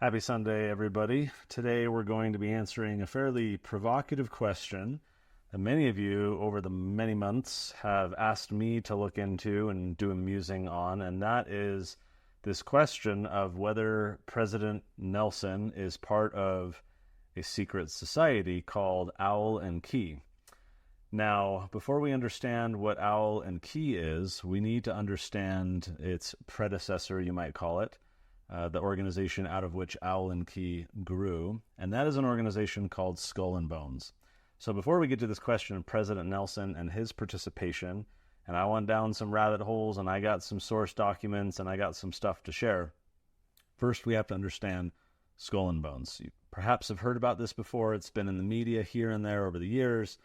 Happy Sunday, everybody. Today we're going to be answering a fairly provocative question that many of you over the many months have asked me to look into and do a musing on, and that is this question of whether President Nelson is part of a secret society called Owl and Key. Now, before we understand what Owl and Key is, we need to understand its predecessor, you might call it, the organization out of which Owl and Key grew, and that is an organization called Skull and Bones. So before we get to this question of President Nelson and his participation, and I went down some rabbit holes and I got some source documents and I got some stuff to share, first we have to understand Skull and Bones. You perhaps have heard about this before. It's been in the media here and there over the years.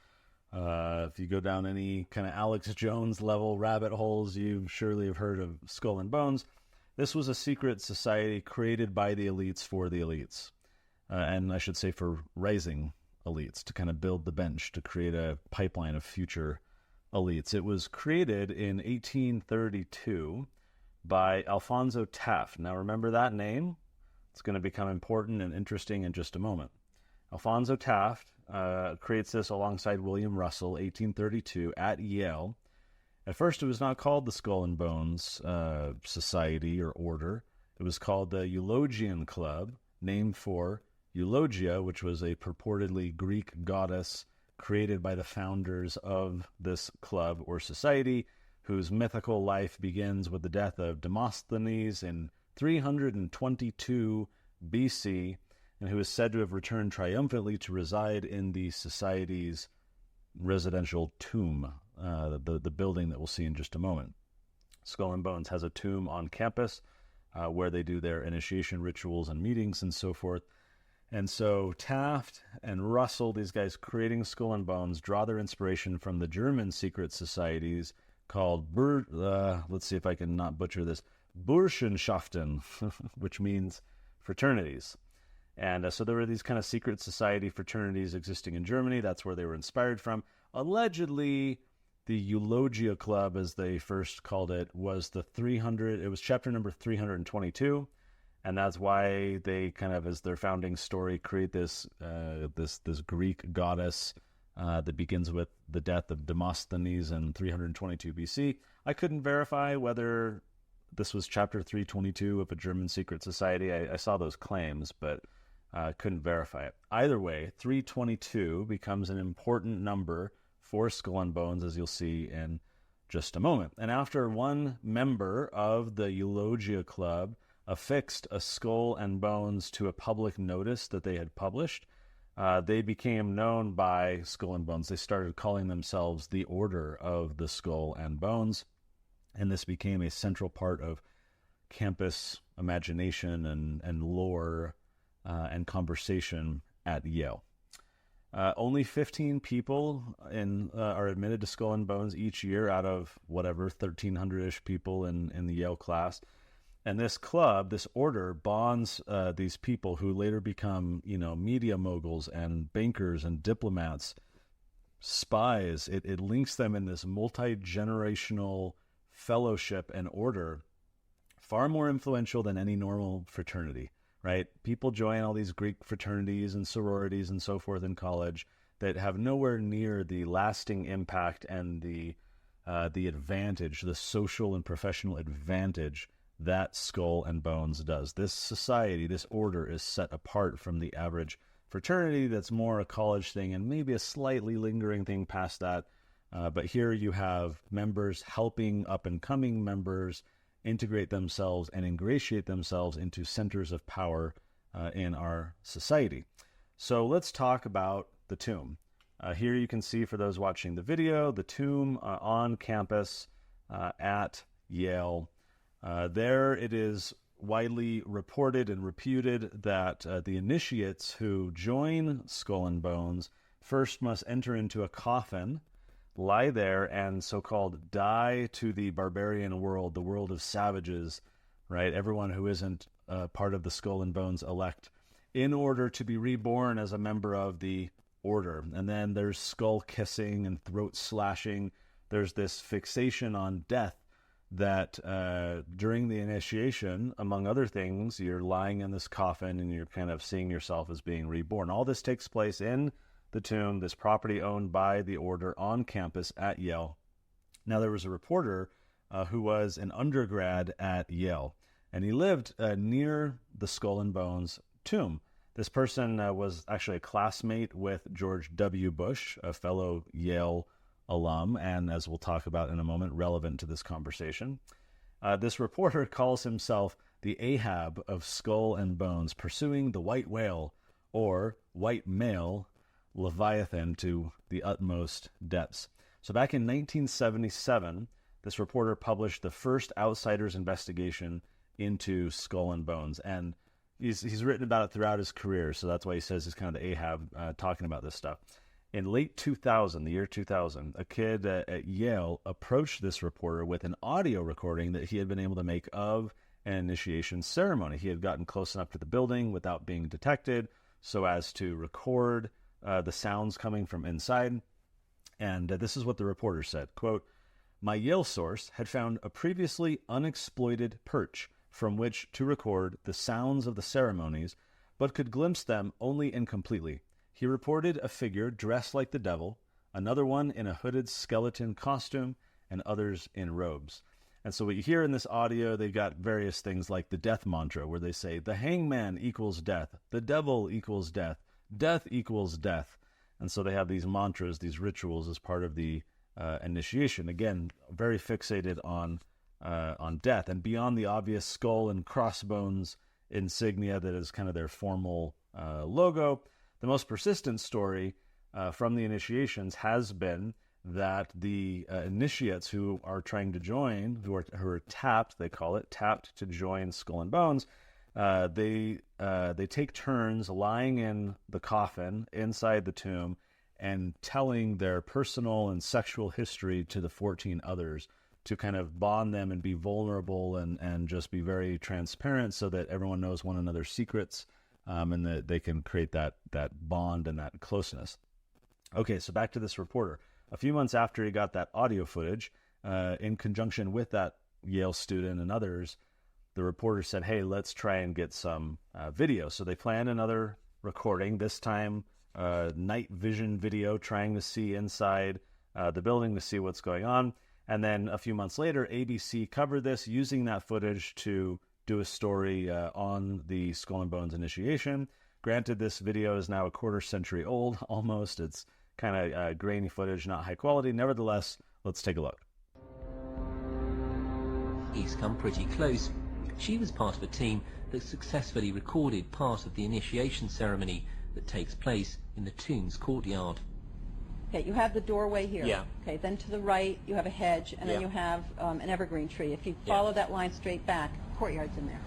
If you go down any kind of Alex Jones level rabbit holes, you surely have heard of Skull and Bones. This was a secret society created by the elites for the elites, and I should say for rising elites, to kind of build the bench, to create a pipeline of future elites. It was created in 1832 by Alphonso Taft. Now remember that name. It's going to become important and interesting in just a moment. Alphonso Taft creates this alongside William Russell, 1832, at Yale. At first, it was not called the Skull and Bones Society or Order. It was called the Eulogian Club, named for Eulogia, which was a purportedly Greek goddess created by the founders of this club or society, whose mythical life begins with the death of Demosthenes in 322 BC, and who is said to have returned triumphantly to reside in the society's residential tomb, the building that we'll see in just a moment. Skull and Bones has a tomb on campus where they do their initiation rituals and meetings and so forth. And so Taft and Russell, these guys creating Skull and Bones, draw their inspiration from the German secret societies called, let's see if I can not butcher this, Burschenschaften, which means fraternities. And so there were these kind of secret society fraternities existing in Germany. That's where they were inspired from. Allegedly, the Eulogia Club, as they first called it, was it was chapter number 322. And that's why they kind of, as their founding story, create this Greek goddess that begins with the death of Demosthenes in 322 BC. I couldn't verify whether this was chapter 322 of a German secret society. I saw those claims, but couldn't verify it. Either way, 322 becomes an important number for Skull and Bones, as you'll see in just a moment. And after one member of the Eulogia Club affixed a Skull and Bones to a public notice that they had published, they became known by Skull and Bones. They started calling themselves the Order of the Skull and Bones, and this became a central part of campus imagination and lore and conversation at Yale. Only 15 people are admitted to Skull and Bones each year out of whatever 1,300-ish people in the Yale class. And this club, this order, bonds these people who later become, media moguls and bankers and diplomats, spies. It links them in this multi-generational fellowship and order, far more influential than any normal fraternity. Right? People join all these Greek fraternities and sororities and so forth in college that have nowhere near the lasting impact and the advantage, the social and professional advantage that Skull and Bones does. This society, this order, is set apart from the average fraternity that's more a college thing and maybe a slightly lingering thing past that. But here you have members helping up-and-coming members integrate themselves and ingratiate themselves into centers of power in our society. So let's talk about the tomb. Here you can see, for those watching the video, the tomb on campus at Yale. There it is widely reported and reputed that the initiates who join Skull and Bones first must enter into a coffin, lie there, and so-called die to the barbarian world, the world of savages, right? Everyone who isn't part of the Skull and Bones elect, in order to be reborn as a member of the order. And then there's skull kissing and throat slashing. There's this fixation on death that during the initiation, among other things, you're lying in this coffin and you're kind of seeing yourself as being reborn. All this takes place in the tomb, this property owned by the order on campus at Yale. Now, there was a reporter who was an undergrad at Yale, and he lived near the Skull and Bones tomb. This person was actually a classmate with George W. Bush, a fellow Yale alum, and as we'll talk about in a moment, relevant to this conversation. This reporter calls himself the Ahab of Skull and Bones, pursuing the white whale, or white male, Leviathan to the utmost depths. So back in 1977, this reporter published the first outsider's investigation into Skull and Bones, and he's written about it throughout his career, so that's why he says he's kind of the Ahab talking about this stuff. In late 2000, the year 2000, a kid at Yale approached this reporter with an audio recording that he had been able to make of an initiation ceremony. He had gotten close enough to the building without being detected so as to record the sounds coming from inside. And this is what the reporter said, quote, "My Yale source had found a previously unexploited perch from which to record the sounds of the ceremonies, but could glimpse them only incompletely. He reported a figure dressed like the devil, another one in a hooded skeleton costume, and others in robes." And so what you hear in this audio, they've got various things like the death mantra, where they say, the hangman equals death, the devil equals death, death equals death. And so they have these mantras, these rituals as part of the initiation. Again, very fixated on death, and beyond the obvious skull and crossbones insignia that is kind of their formal logo. The most persistent story from the initiations has been that the initiates who are trying to join, who are tapped, they call it, tapped to join Skull and Bones, they take turns lying in the coffin inside the tomb and telling their personal and sexual history to the 14 others to kind of bond them and be vulnerable and just be very transparent so that everyone knows one another's secrets. And that they can create that bond and that closeness. Okay, so back to this reporter. A few months after he got that audio footage, in conjunction with that Yale student and others, the reporter said, hey, let's try and get some video. So they planned another recording, this time night vision video, trying to see inside the building to see what's going on. And then a few months later, ABC covered this using that footage to do a story on the Skull and Bones initiation. Granted, this video is now a quarter century old, almost. It's kind of grainy footage, not high quality. Nevertheless, let's take a look. He's come pretty close. She was part of a team that successfully recorded part of the initiation ceremony that takes place in the tomb's courtyard. Okay, you have the doorway here. Yeah. Okay, then to the right you have a hedge, and then you have an evergreen tree. If you follow that line straight back, courtyard's in there.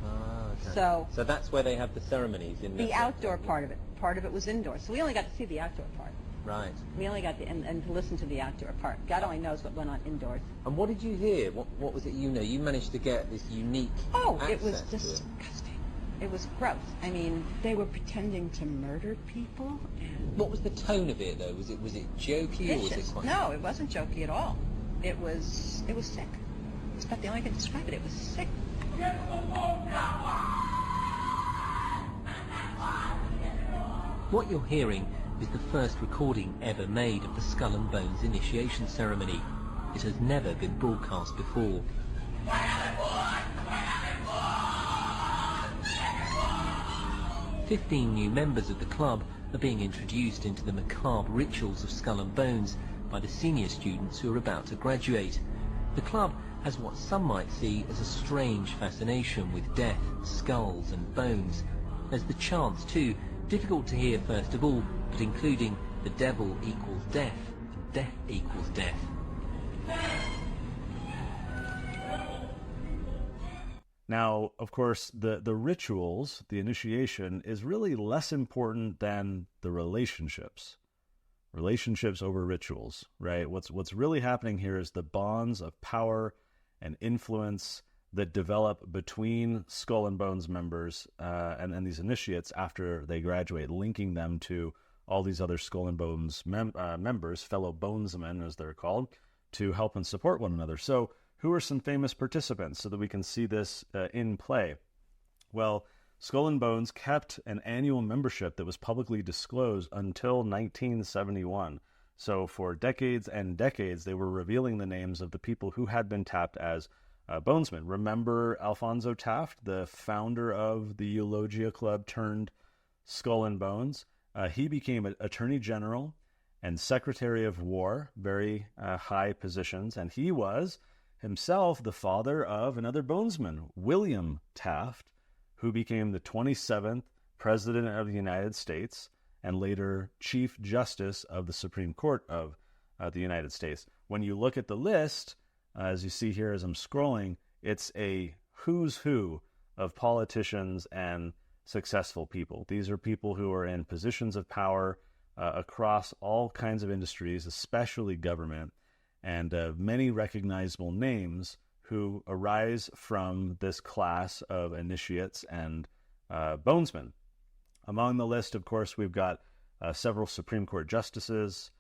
Ah, okay. So that's where they have the ceremonies in the outdoor part of it. Part of it was indoors. So we only got to see the outdoor part. Right. We only got to, and to listen to the outdoor part. God only knows what went on indoors. And what did you hear? What was it you know? You managed to get this unique It was access to it. disgusting. It was gross. I mean, they were pretending to murder people. What was the tone of it, though? Was it jokey or was it Vicious. quite... No, it wasn't jokey at all. It was sick. It's about the only way I can describe it. It was sick. What you're hearing is the first recording ever made of the Skull and Bones initiation ceremony. It has never been broadcast before. 15 new members of the club are being introduced into the macabre rituals of Skull and Bones by the senior students who are about to graduate. The club has what some might see as a strange fascination with death, skulls and bones. There's the chants too, difficult to hear first of all, but including the devil equals death and death equals death. Now, of course, the rituals, the initiation, is really less important than the relationships. Relationships over rituals, right? What's really happening here is the bonds of power and influence that develop between Skull and Bones members and these initiates after they graduate, linking them to all these other Skull and Bones members, fellow bonesmen as they're called, to help and support one another. So who are some famous participants so that we can see this in play? Well, Skull and Bones kept an annual membership that was publicly disclosed until 1971. So for decades and decades, they were revealing the names of the people who had been tapped as bonesmen. Remember Alfonso Taft, the founder of the Eulogia Club turned Skull and Bones? He became Attorney General and Secretary of War, very high positions, and he was himself the father of another bonesman, William Taft, who became the 27th President of the United States and later Chief Justice of the Supreme Court of the United States. When you look at the list, as you see here as I'm scrolling, it's a who's who of politicians and successful people. These are people who are in positions of power across all kinds of industries, especially government, and many recognizable names who arise from this class of initiates and bonesmen. Among the list, of course, we've got several Supreme Court justices,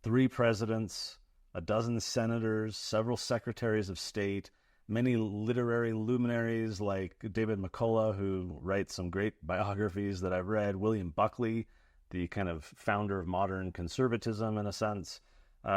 3 presidents, a dozen senators, several secretaries of state, many literary luminaries like David McCullough, who writes some great biographies that I've read, William Buckley, the kind of founder of modern conservatism in a sense.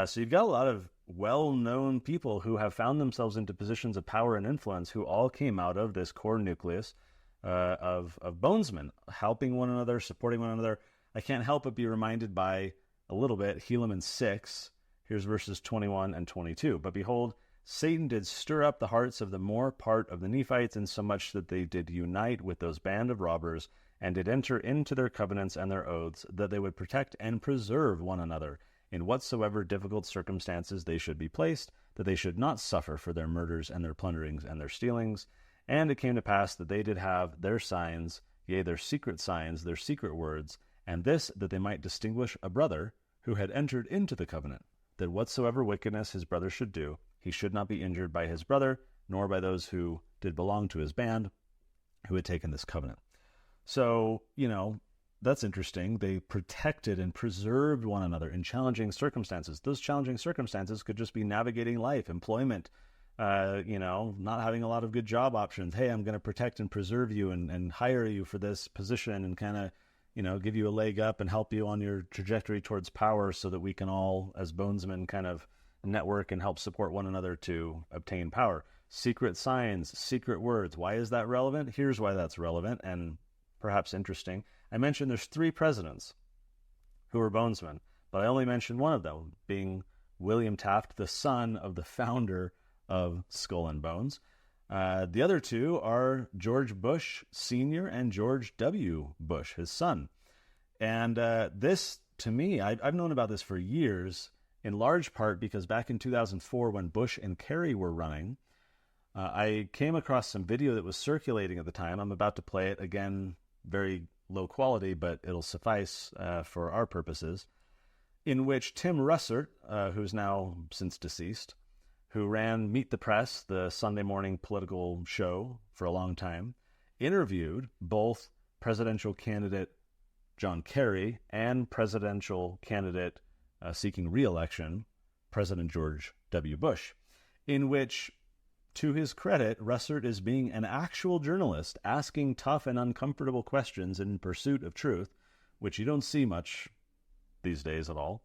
So you've got a lot of well-known people who have found themselves into positions of power and influence who all came out of this core nucleus of bonesmen, helping one another, supporting one another. I can't help but be reminded by a little bit Helaman 6. Here's verses 21 and 22. But behold, Satan did stir up the hearts of the more part of the Nephites, insomuch that they did unite with those band of robbers, and did enter into their covenants and their oaths, that they would protect and preserve one another in whatsoever difficult circumstances they should be placed, that they should not suffer for their murders and their plunderings and their stealings. And it came to pass that they did have their signs, yea, their secret signs, their secret words, and this that they might distinguish a brother who had entered into the covenant, that whatsoever wickedness his brother should do, he should not be injured by his brother, nor by those who did belong to his band, who had taken this covenant. So, that's interesting. They protected and preserved one another in challenging circumstances. Those challenging circumstances could just be navigating life, employment, not having a lot of good job options. Hey, I'm going to protect and preserve you and hire you for this position and kind of, give you a leg up and help you on your trajectory towards power so that we can all, as bonesmen, kind of network and help support one another to obtain power. Secret signs, secret words. Why is that relevant? Here's why that's relevant and perhaps interesting. I mentioned there's 3 presidents who were bonesmen, but I only mentioned one of them, being William Taft, the son of the founder of Skull and Bones. The other 2 are George Bush Sr. and George W. Bush, his son. And this, to me, I've known about this for years, in large part because back in 2004, when Bush and Kerry were running, I came across some video that was circulating at the time. I'm about to play it again, very low quality, but it'll suffice for our purposes, in which Tim Russert, who's now since deceased, who ran Meet the Press, the Sunday morning political show for a long time, interviewed both presidential candidate John Kerry and presidential candidate seeking re-election, President George W. Bush, in which, to his credit, Russert is being an actual journalist, asking tough and uncomfortable questions in pursuit of truth, which you don't see much these days at all.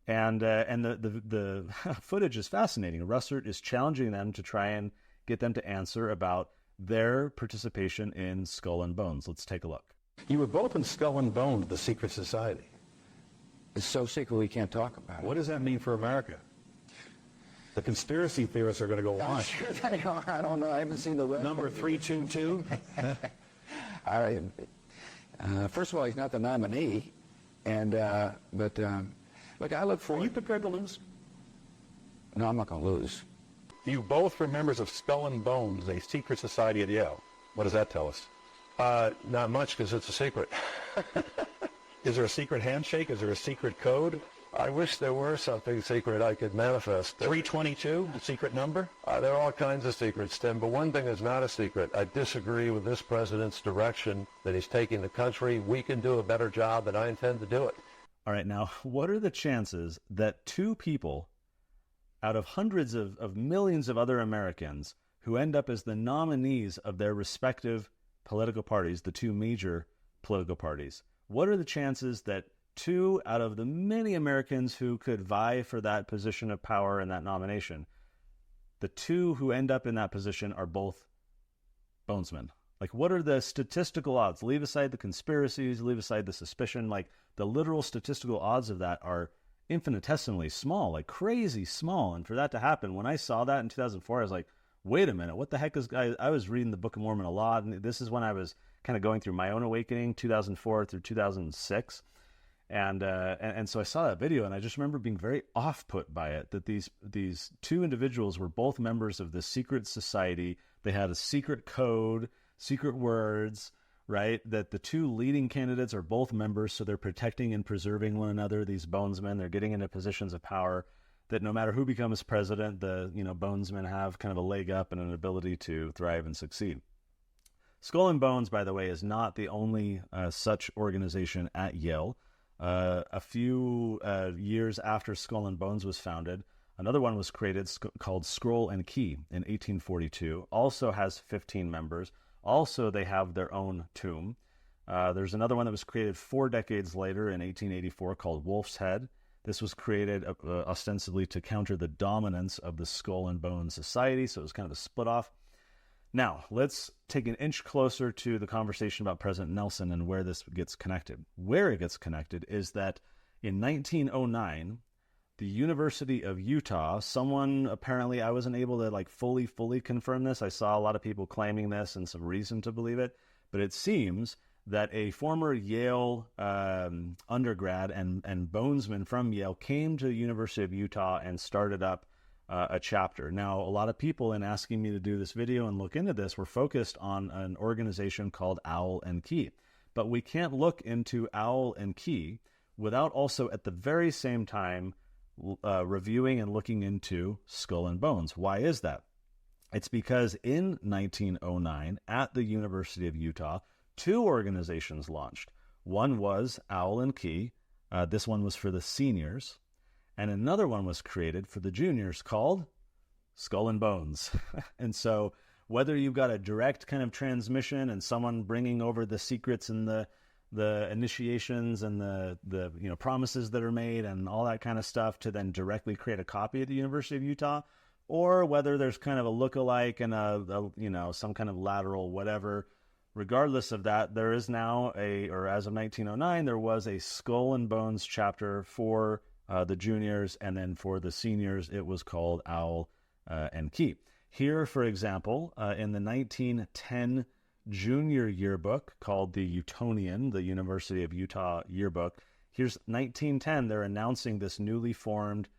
And the footage is fascinating. Russert is challenging them to try and get them to answer about their participation in Skull and Bones. Let's take a look. You were both in Skull and Bones, the secret society. It's so secret we can't talk about it. What does that mean for America? The conspiracy theorists are going to go on. Sure they are. I don't know. I haven't seen the list. Number 322? First of all, he's not the nominee, and but look, I look Are forward. you prepared to lose? No, I'm not going to lose. You both were members of Skull and Bones, a secret society at Yale. What does that tell us? Not much, because it's a secret. Is there a secret handshake? Is there a secret code? I wish there were something secret I could manifest. 322, the secret number? There are all kinds of secrets, Tim, but one thing is not a secret. I disagree with this president's direction that he's taking the country. We can do a better job, and I intend to do it. All right, now, what are the chances that 2 people out of hundreds of millions of other Americans who end up as the nominees of their respective political parties, the two major political parties, what are the chances that 2 out of the many Americans who could vie for that position of power and that nomination, the 2 who end up in that position are both bonesmen? Like, what are the statistical odds? Leave aside the conspiracies, leave aside the suspicion. Like, the literal statistical odds of that are infinitesimally small, like crazy small. And for that to happen, when I saw that in 2004, I was like, wait a minute, what the heck is... I was reading the Book of Mormon a lot, and this is when I was kind of going through my own awakening, 2004 through 2006. And so I saw that video, and I just remember being very off-put by it, that these 2 individuals were both members of this secret society. They had a secret code, secret words, right? That the 2 leading candidates are both members, so they're protecting and preserving one another. These bonesmen, they're getting into positions of power that no matter who becomes president, the bonesmen have kind of a leg up and an ability to thrive and succeed. Skull and Bones, by the way, is not the only such organization at Yale. A few years after Skull and Bones was founded, another one was created called Scroll and Key in 1842. Also has 15 members. Also, they have their own tomb. There's another one that was created 4 decades later in 1884 called Wolf's Head. This was created ostensibly to counter the dominance of the Skull and Bones Society, so it was kind of a split off. Now, let's take an inch closer to the conversation about President Nelson and where this gets connected. Where it gets connected is that in 1909, the University of Utah, someone apparently, I wasn't able to fully confirm this. I saw a lot of people claiming this and some reason to believe it, but it seems that a former Yale undergrad and bonesman from Yale came to the University of Utah and started up a chapter. Now, a lot of people, in asking me to do this video and look into this, were focused on an organization called Owl and Key. But we can't look into Owl and Key without also at the very same time reviewing and looking into Skull and Bones. Why is that? It's because in 1909 at the University of Utah, 2 organizations launched. One was Owl and Key. This one was for the seniors. And another one was created for the juniors called Skull and Bones. And so whether you've got a direct kind of transmission and someone bringing over the secrets and the initiations and the promises that are made and all that kind of stuff to then directly create a copy at the University of Utah, or whether there's kind of a look-alike and a some kind of lateral whatever. Regardless of that, there is now as of 1909, there was a Skull and Bones chapter for the juniors, and then for the seniors, it was called Owl and Key. Here, for example, in the 1910 junior yearbook called the Utonian, the University of Utah yearbook, here's 1910, they're announcing this newly formed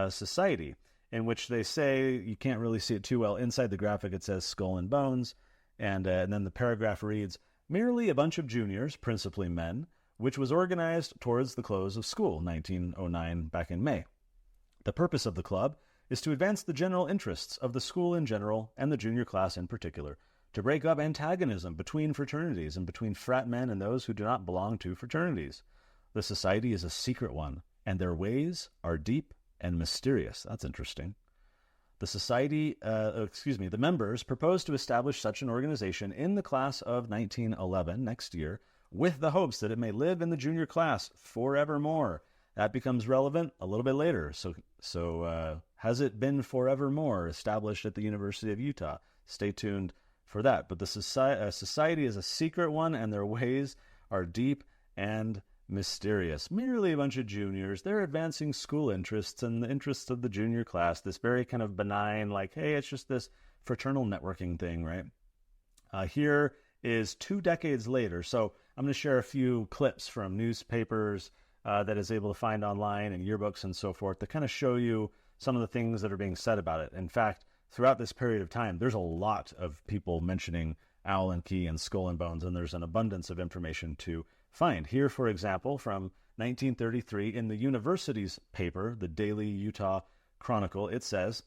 society, in which they say, you can't really see it too well, inside the graphic it says Skull and Bones, and then the paragraph reads, merely a bunch of juniors, principally men, which was organized towards the close of school, 1909, back in May. The purpose of the club is to advance the general interests of the school in general and the junior class in particular, to break up antagonism between fraternities and between frat men and those who do not belong to fraternities. The society is a secret one, and their ways are deep and mysterious. That's interesting. The members propose to establish such an organization in the class of 1911, next year, with the hopes that it may live in the junior class forevermore. That becomes relevant a little bit later. So has it been forevermore established at the University of Utah? Stay tuned for that. But the society is a secret one, and their ways are deep and mysterious. Merely a bunch of juniors. They're advancing school interests and the interests of the junior class. This very kind of benign, hey, it's just this fraternal networking thing, right? Here is 2 decades later. So I'm going to share a few clips from newspapers that is able to find online and yearbooks and so forth to kind of show you some of the things that are being said about it. In fact, throughout this period of time, there's a lot of people mentioning Owl and Key and Skull and Bones, and there's an abundance of information to find. Here, for example, from 1933, in the university's paper, the Daily Utah Chronicle, it says,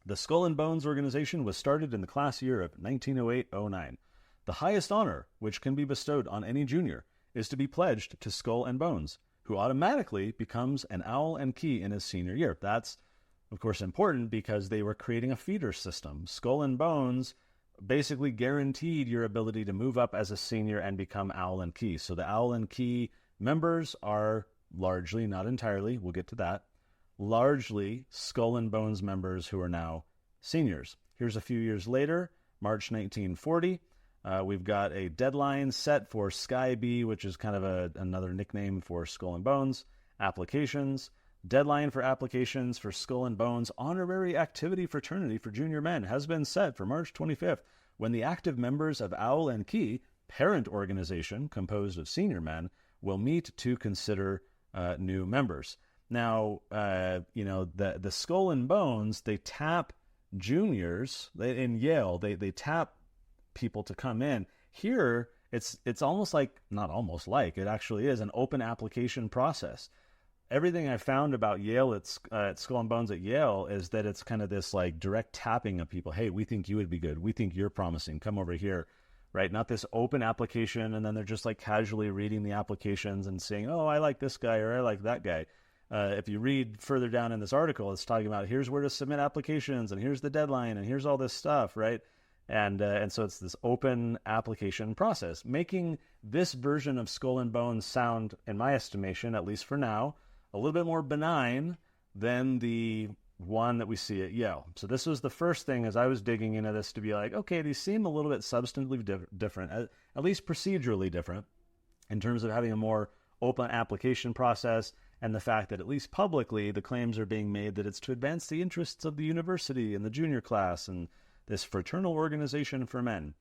the Skull and Bones organization was started in the class year of 1908-09. The highest honor which can be bestowed on any junior is to be pledged to Skull and Bones, who automatically becomes an Owl and Key in his senior year. That's of course, important because they were creating a feeder system. Skull and Bones basically guaranteed your ability to move up as a senior and become Owl and Key. So the Owl and Key members are largely, not entirely, we'll get to that, largely Skull and Bones members who are now seniors. Here's a few years later, March 1940. We've got a deadline set for Sky B, which is kind of another nickname for Skull and Bones applications. Deadline for applications for Skull and Bones honorary activity fraternity for junior men has been set for March 25th, when the active members of Owl and Key, parent organization composed of senior men, will meet to consider new members. Now, the Skull and Bones, they tap juniors in Yale. They tap people to come in. Here, it's almost like, not almost like, it actually is an open application process. Everything I found about Yale at Skull and Bones at Yale is that it's kind of this like direct tapping of people. Hey, we think you would be good. We think you're promising. Come over here, right? Not this open application, and then they're just like casually reading the applications and saying, oh, I like this guy or I like that guy. If you read further down in this article, it's talking about here's where to submit applications and here's the deadline and here's all this stuff, right? And so it's this open application process, making this version of Skull and Bones sound, in my estimation, at least for now, a little bit more benign than the one that we see at Yale. So this was the first thing as I was digging into this to be like, okay, these seem a little bit substantively different, at least procedurally different, in terms of having a more open application process and the fact that at least publicly the claims are being made that it's to advance the interests of the university and the junior class and this fraternal organization for men.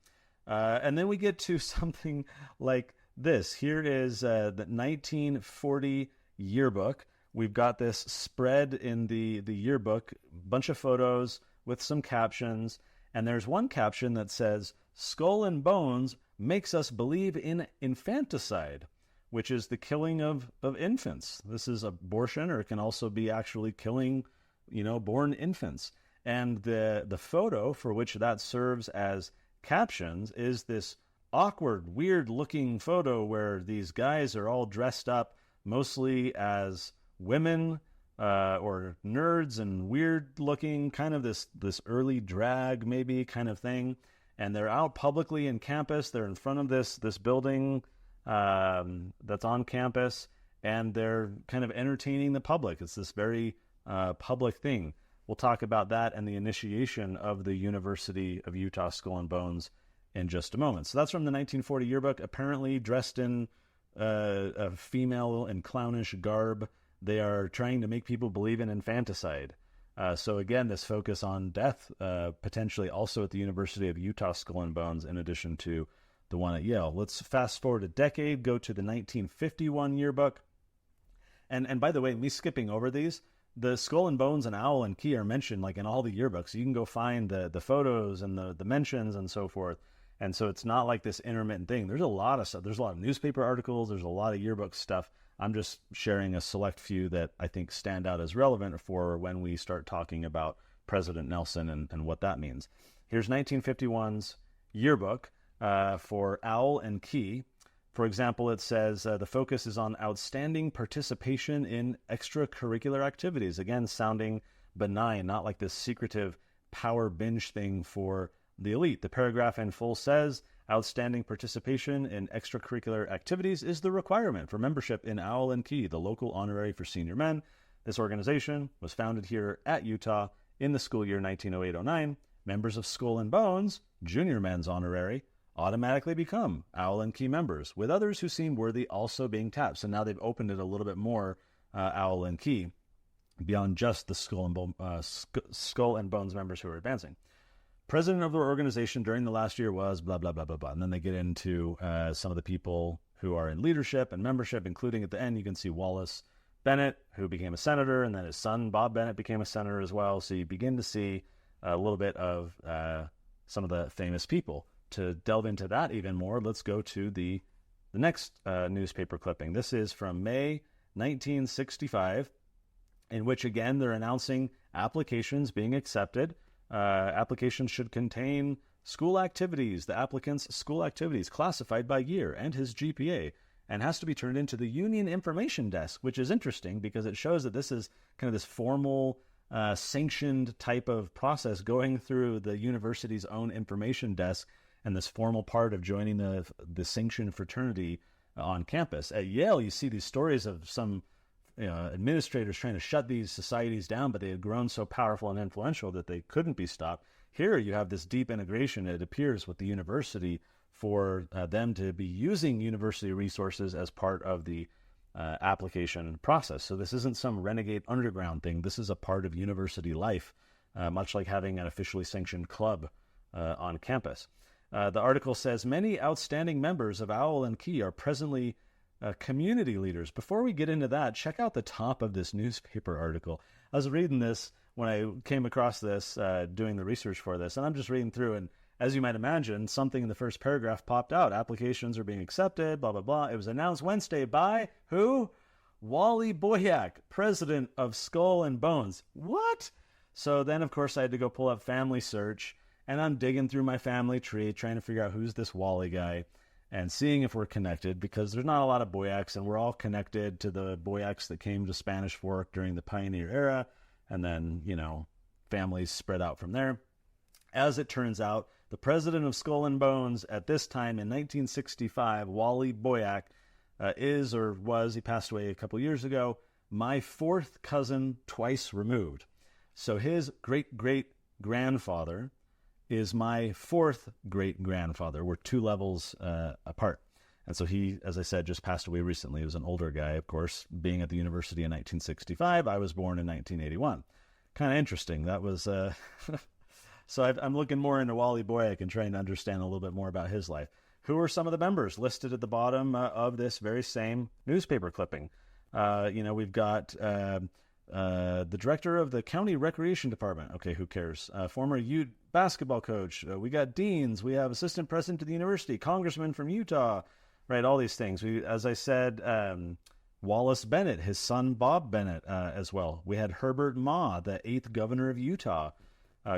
And then we get to something like this. Here is the 1940 yearbook. We've got this spread in the yearbook, bunch of photos with some captions, and there's one caption that says, Skull and Bones makes us believe in infanticide, which is the killing of infants. This is abortion, or it can also be actually killing, born infants. And the photo for which that serves as captions is this awkward, weird-looking photo where these guys are all dressed up mostly as women or nerds and weird-looking, kind of this early drag maybe kind of thing. And they're out publicly in campus. They're in front of this building that's on campus, and they're kind of entertaining the public. It's this very public thing. We'll talk about that and the initiation of the University of Utah Skull and Bones in just a moment. So that's from the 1940 yearbook, apparently dressed in a female and clownish garb. They are trying to make people believe in infanticide. So again, this focus on death, potentially also at the University of Utah Skull and Bones, in addition to the one at Yale. Let's fast forward a decade, go to the 1951 yearbook. And by the way, me skipping over these, the Skull and Bones and Owl and Key are mentioned like in all the yearbooks. You can go find the photos and the mentions and so forth. And so it's not like this intermittent thing. There's a lot of stuff. There's a lot of newspaper articles. There's a lot of yearbook stuff. I'm just sharing a select few that I think stand out as relevant for when we start talking about President Nelson and what that means. Here's 1951's yearbook for Owl and Key. For example, it says the focus is on outstanding participation in extracurricular activities. Again, sounding benign, not like this secretive power binge thing for the elite. The paragraph in full says, outstanding participation in extracurricular activities is the requirement for membership in Owl and Key, the local honorary for senior men. This organization was founded here at Utah in the school year 1908-09. Members of Skull and Bones, junior men's honorary, automatically become Owl and Key members, with others who seem worthy also being tapped. So now they've opened it a little bit more, Owl and Key, beyond just the Skull and Bones members who are advancing. President of the organization during the last year was blah, blah, blah, blah, blah. And then they get into some of the people who are in leadership and membership, including at the end, you can see Wallace Bennett, who became a senator, and then his son, Bob Bennett, became a senator as well. So you begin to see a little bit of some of the famous people. To delve into that even more, let's go to the next newspaper clipping. This is from May 1965, in which, again, they're announcing applications being accepted. Applications should contain school activities, the applicant's school activities classified by year and his GPA, and has to be turned into the Union Information Desk, which is interesting because it shows that this is kind of this formal sanctioned type of process going through the university's own information desk and this formal part of joining the sanctioned fraternity on campus. At Yale, you see these stories of some administrators trying to shut these societies down, but they had grown so powerful and influential that they couldn't be stopped. Here you have this deep integration, it appears, with the university for them to be using university resources as part of the application process. So this isn't some renegade underground thing. This is a part of university life, much like having an officially sanctioned club on campus. The article says, many outstanding members of Owl and Key are presently community leaders. Before we get into that, check out the top of this newspaper article. I was reading this when I came across this, doing the research for this, and I'm just reading through, and as you might imagine, something in the first paragraph popped out. Applications are being accepted, blah, blah, blah. It was announced Wednesday by who? Wally Boyack, president of Skull and Bones. What? So then, of course, I had to go pull up Family Search, and I'm digging through my family tree, trying to figure out who's this Wally guy, and seeing if we're connected, because there's not a lot of Boyacks, and we're all connected to the Boyacks that came to Spanish Fork during the Pioneer era, and then, families spread out from there. As it turns out, the president of Skull and Bones at this time in 1965, Wally Boyack, is or was, he passed away a couple years ago, my fourth cousin twice removed. So his great-great-grandfather is my fourth great-grandfather. We're 2 levels apart. And so he, as I said, just passed away recently. He was an older guy, of course, being at the university in 1965. I was born in 1981. Kind of interesting. That was... So I'm looking more into Wally Boyack and trying to understand a little bit more about his life. Who are some of the members listed at the bottom of this very same newspaper clipping? We've got the director of the county recreation department. Okay, who cares? Former Ute basketball coach. We got deans. We have assistant president of the university, congressman from Utah, right? All these things. As I said, Wallace Bennett, his son Bob Bennett as well. We had Herbert Ma, the 8th governor of Utah.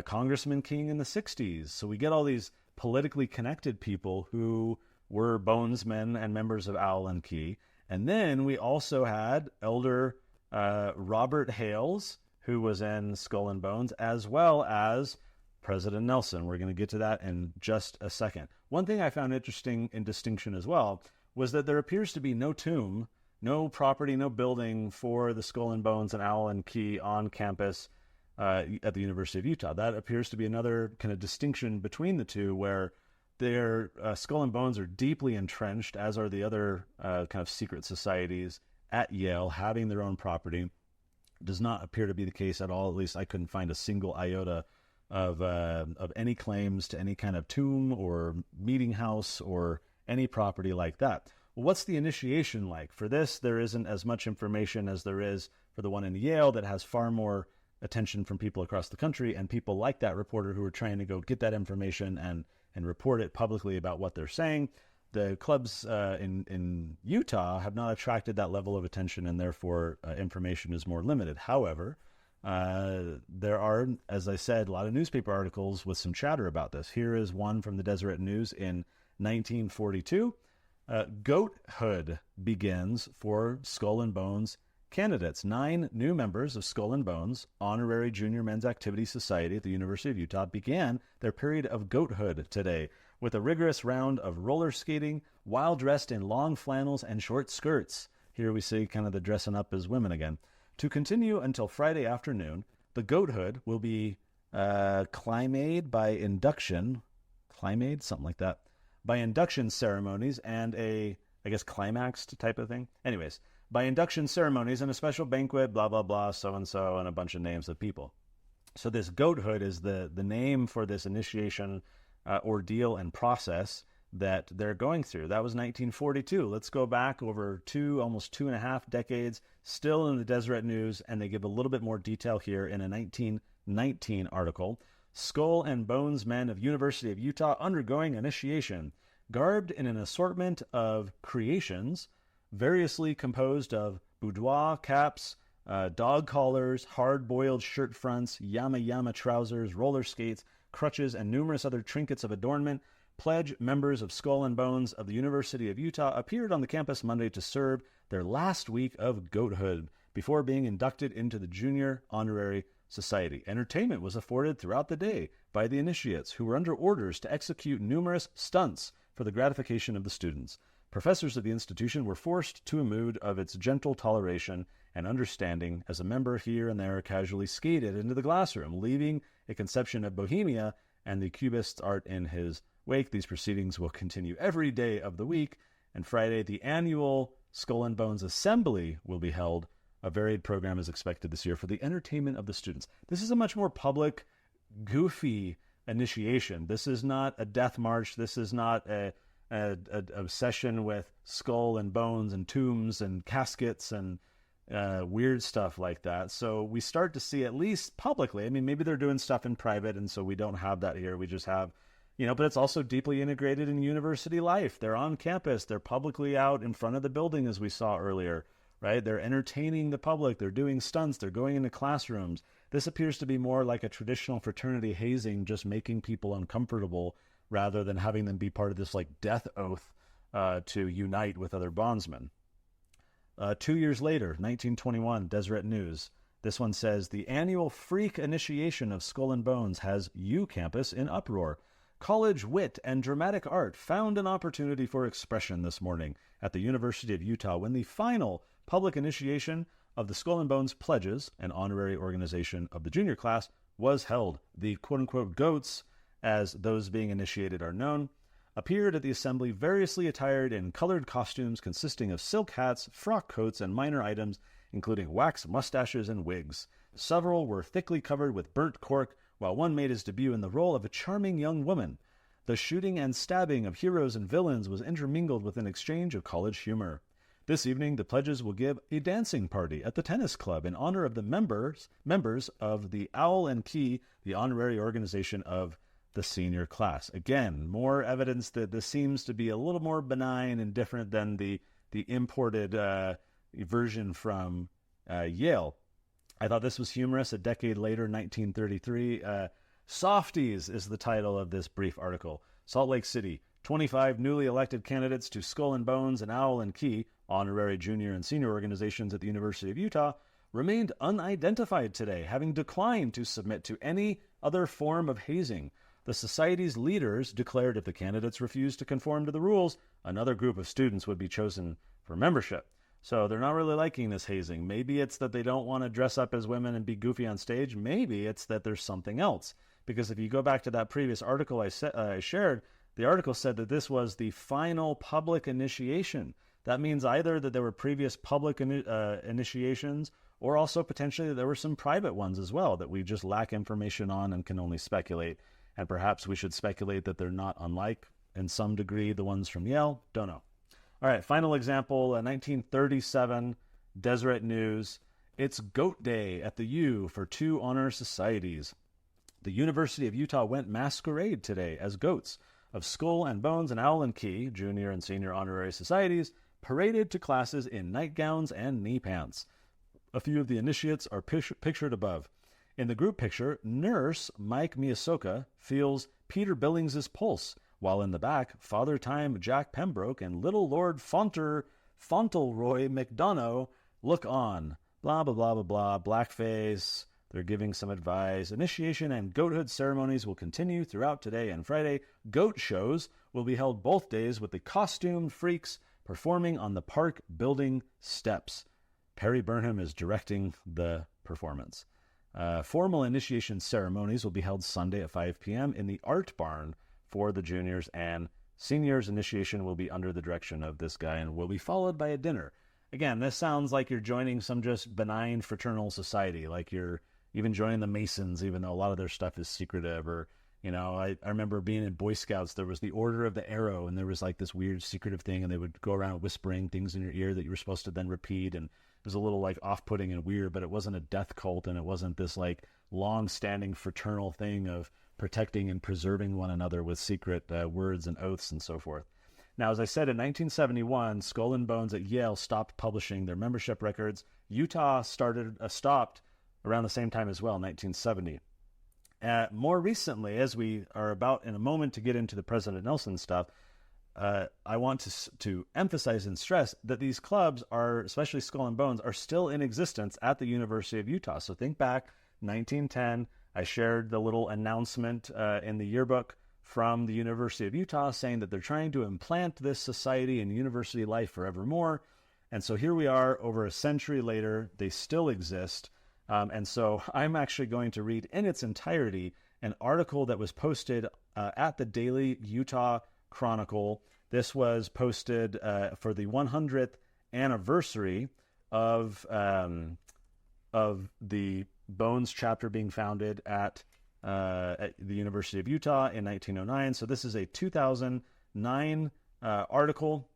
Congressman King in the 60s. So we get all these politically connected people who were bonesmen and members of Owl and Key. And then we also had Elder Robert Hales, who was in Skull and Bones, as well as President Nelson. We're going to get to that in just a second. One thing I found interesting in distinction as well was that there appears to be no tomb, no property, no building for the Skull and Bones and Owl and Key on campus at the University of Utah. That appears to be another kind of distinction between the two, where their Skull and Bones are deeply entrenched, as are the other kind of secret societies at Yale, having their own property. Does not appear to be the case at all. At least I couldn't find a single iota of any claims to any kind of tomb or meeting house or any property like that. Well, what's the initiation like? For this, there isn't as much information as there is for the one in Yale, that has far more attention from people across the country and people like that reporter who are trying to go get that information and report it publicly about what they're saying. The clubs in Utah have not attracted that level of attention, and therefore information is more limited. However, there are, as I said, a lot of newspaper articles with some chatter about this. Here is one from the Deseret News in 1942. Goathood begins for Skull and Bones candidates. 9 new members of Skull and Bones, Honorary Junior Men's Activity Society at the University of Utah, began their period of goathood today with a rigorous round of roller skating while dressed in long flannels and short skirts. Here we see kind of the dressing up as women again. To continue until Friday afternoon, the goathood will be climated by induction, something like that, by induction ceremonies and climaxed type of thing. Anyways, by induction ceremonies and a special banquet, blah, blah, blah, so-and-so, and a bunch of names of people. So this goathood is the name for this initiation ordeal and process that they're going through. That was 1942. Let's go back over almost 2.5 decades, still in the Deseret News, and they give a little bit more detail here in a 1919 article. Skull and Bones men of University of Utah undergoing initiation, garbed in an assortment of creations, variously composed of boudoir caps, dog collars, hard-boiled shirt fronts, yama trousers, roller skates, crutches, and numerous other trinkets of adornment. Pledge members of Skull and Bones of the University of Utah appeared on the campus Monday to serve their last week of goathood before being inducted into the Junior Honorary society. Entertainment was afforded throughout the day by the initiates, who were under orders to execute numerous stunts for the gratification of the students. Professors of the institution were forced to a mood of its gentle toleration and understanding as a member here and there casually skated into the classroom, leaving a conception of Bohemia and the Cubist art in his wake. These proceedings will continue every day of the week, and Friday, the annual Skull and Bones Assembly will be held. A varied program is expected this year for the entertainment of the students. This is a much more public, goofy initiation. This is not a death march. This is not a obsession with skull and bones and tombs and caskets and weird stuff like that. So we start to see, at least publicly, I mean, maybe they're doing stuff in private, and so we don't have that here. We just have, but it's also deeply integrated in university life. They're on campus. They're publicly out in front of the building, as we saw earlier, right? They're entertaining the public. They're doing stunts. They're going into classrooms. This appears to be more like a traditional fraternity hazing, just making people uncomfortable rather than having them be part of this like death oath to unite with other bondsmen. 2 years later, 1921, Deseret News. This one says, the annual freak initiation of Skull and Bones has U campus in uproar. College wit and dramatic art found an opportunity for expression this morning at the University of Utah when the final public initiation of the Skull and Bones Pledges, an honorary organization of the junior class, was held. The quote-unquote goats, as those being initiated are known, appeared at the assembly variously attired in colored costumes consisting of silk hats, frock coats, and minor items, including wax mustaches and wigs. Several were thickly covered with burnt cork, while one made his debut in the role of a charming young woman. The shooting and stabbing of heroes and villains was intermingled with an exchange of college humor. This evening, the pledges will give a dancing party at the tennis club in honor of the members of the Owl and Key, the honorary organization of the senior class. Again, more evidence that this seems to be a little more benign and different than the imported version from Yale. I thought this was humorous. A decade later, 1933, Softies is the title of this brief article. Salt Lake City, 25 newly elected candidates to Skull and Bones and Owl and Key, honorary junior and senior organizations at the University of Utah, remained unidentified today, having declined to submit to any other form of hazing. The society's leaders declared if the candidates refused to conform to the rules, another group of students would be chosen for membership. So they're not really liking this hazing. Maybe it's that they don't want to dress up as women and be goofy on stage. Maybe it's that there's something else. Because if you go back to that previous article I shared, the article said that this was the final public initiation. That means either that there were previous public initiations, or also potentially that there were some private ones as well that we just lack information on and can only speculate. And perhaps we should speculate that they're not unlike, in some degree, the ones from Yale. Don't know. All right, final example, 1937, Deseret News. It's Goat Day at the U for 2 honor societies. The University of Utah went masquerade today as goats of Skull and Bones and Owl and Key, junior and senior honorary societies, paraded to classes in nightgowns and knee pants. A few of the initiates are pictured above. In the group picture, nurse Mike Miyasoka feels Peter Billings's pulse, while in the back, Father Time Jack Pembroke and Little Lord Fauntleroy McDonough look on. Blah, blah, blah, blah, blah, blackface. They're giving some advice. Initiation and goathood ceremonies will continue throughout today and Friday. Goat shows will be held both days with the costumed freaks performing on the park building steps. Perry Burnham is directing the performance. Formal initiation ceremonies will be held Sunday at 5 p.m. in the Art Barn for the juniors, and seniors' initiation will be under the direction of this guy and will be followed by a dinner. Again, this sounds like you're joining some just benign fraternal society, like you're even joining the Masons, even though a lot of their stuff is secretive. Or, I remember being in Boy Scouts, there was the Order of the Arrow, and there was like this weird secretive thing, and they would go around whispering things in your ear that you were supposed to then repeat, and it was a little like off-putting and weird, but it wasn't a death cult, and it wasn't this like long-standing fraternal thing of protecting and preserving one another with secret words and oaths and so forth. Now, as I said, in 1971, Skull and Bones at Yale stopped publishing their membership records. Utah stopped around the same time as well, 1970. More recently, as we are about in a moment to get into the President Nelson stuff, I want to emphasize and stress that these clubs are, especially Skull and Bones, are still in existence at the University of Utah. So think back 1910. I shared the little announcement in the yearbook from the University of Utah saying that they're trying to implant this society in university life forevermore. And so here we are over a century later, they still exist. And so I'm actually going to read in its entirety an article that was posted at the Daily Utah Chronicle. This was posted for the 100th anniversary of the Bones chapter being founded at the University of Utah in 1909. So this is a 2009 article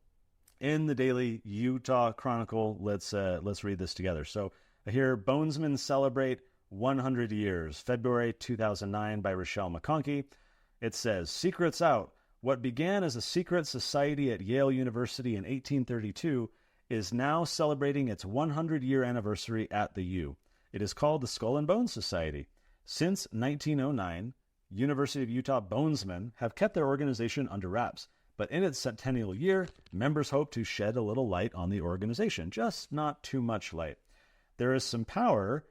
in the Daily Utah Chronicle. Let's read this together. So here, Bonesmen celebrate 100 years, February 2009, by Rochelle McConkey. It says, "Secrets out. What began as a secret society at Yale University in 1832 is now celebrating its 100-year anniversary at the U. It is called the Skull and Bones Society. Since 1909, University of Utah Bonesmen have kept their organization under wraps, but in its centennial year, members hope to shed a little light on the organization, just not too much light. There is some power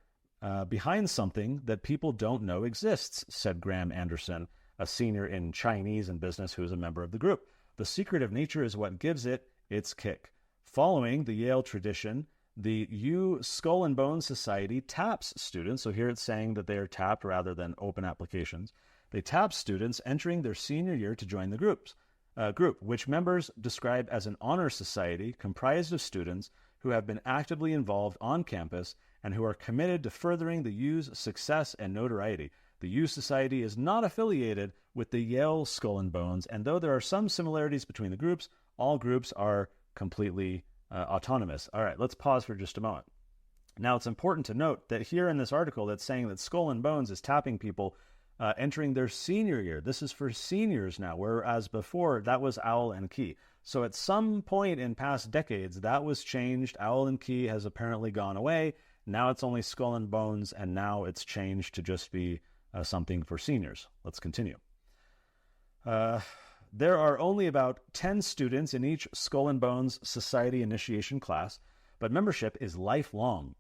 behind something that people don't know exists," said Graham Anderson, a senior in Chinese and business who is a member of the group. "The secret of nature is what gives it its kick. Following the Yale tradition, the U Skull and Bones Society taps students," so here it's saying that they are tapped rather than open applications. "They tap students entering their senior year to join the group, which members describe as an honor society comprised of students who have been actively involved on campus and who are committed to furthering the U's success and notoriety. The U Society is not affiliated with the Yale Skull and Bones, and though there are some similarities between the groups, all groups are completely autonomous." All right, let's pause for just a moment. Now, it's important to note that here in this article, that's saying that Skull and Bones is tapping people entering their senior year. This is for seniors now, whereas before that was Owl and Key. So at some point in past decades, that was changed. Owl and Key has apparently gone away. Now it's only Skull and Bones, and now it's changed to just be something for seniors. Let's continue. There are only about 10 students in each Skull and Bones Society initiation class, but membership is lifelong.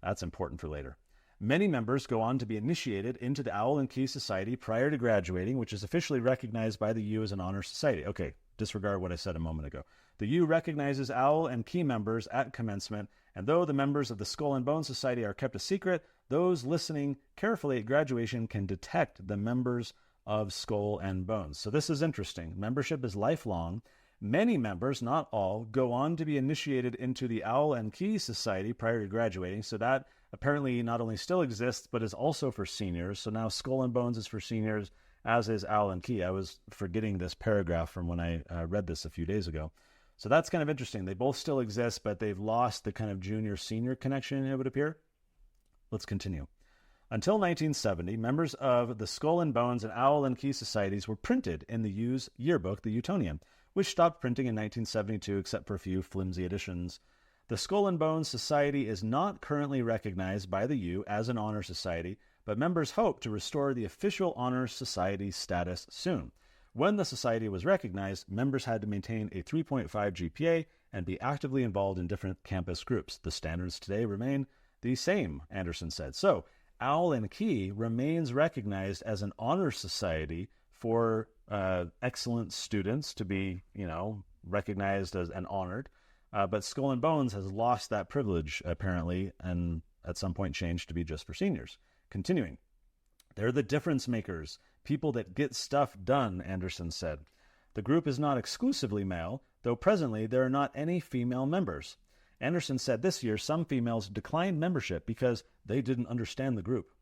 That's important for later. Many members go on to be initiated into the Owl and Key Society prior to graduating, which is officially recognized by the U as an honor society. Okay, disregard what I said a moment ago. The U recognizes Owl and Key members at commencement, and though the members of the Skull and Bones Society are kept a secret, those listening carefully at graduation can detect the members of Skull and Bones. So this is interesting. Membership is lifelong. Many members, not all, go on to be initiated into the Owl and Key Society prior to graduating. So that apparently not only still exists, but is also for seniors. So now Skull and Bones is for seniors, as is Owl and Key. I was forgetting this paragraph from when I read this a few days ago. So that's kind of interesting. They both still exist, but they've lost the kind of junior-senior connection, it would appear. Let's continue. Until 1970, members of the Skull and Bones and Owl and Key Societies were printed in the U's yearbook, the Utonian, which stopped printing in 1972 except for a few flimsy editions. The Skull and Bones Society is not currently recognized by the U as an honor society, but members hope to restore the official honor society status soon. When the society was recognized, members had to maintain a 3.5 GPA and be actively involved in different campus groups. The standards today remain the same, Anderson said. So, Owl and Key remains recognized as an honor society for excellent students to be, recognized as and honored. But Skull and Bones has lost that privilege, apparently, and at some point changed to be just for seniors. Continuing. "They're the difference makers, people that get stuff done," Anderson said. "The group is not exclusively male, though presently there are not any female members." Anderson said this year some females declined membership because they didn't understand the group.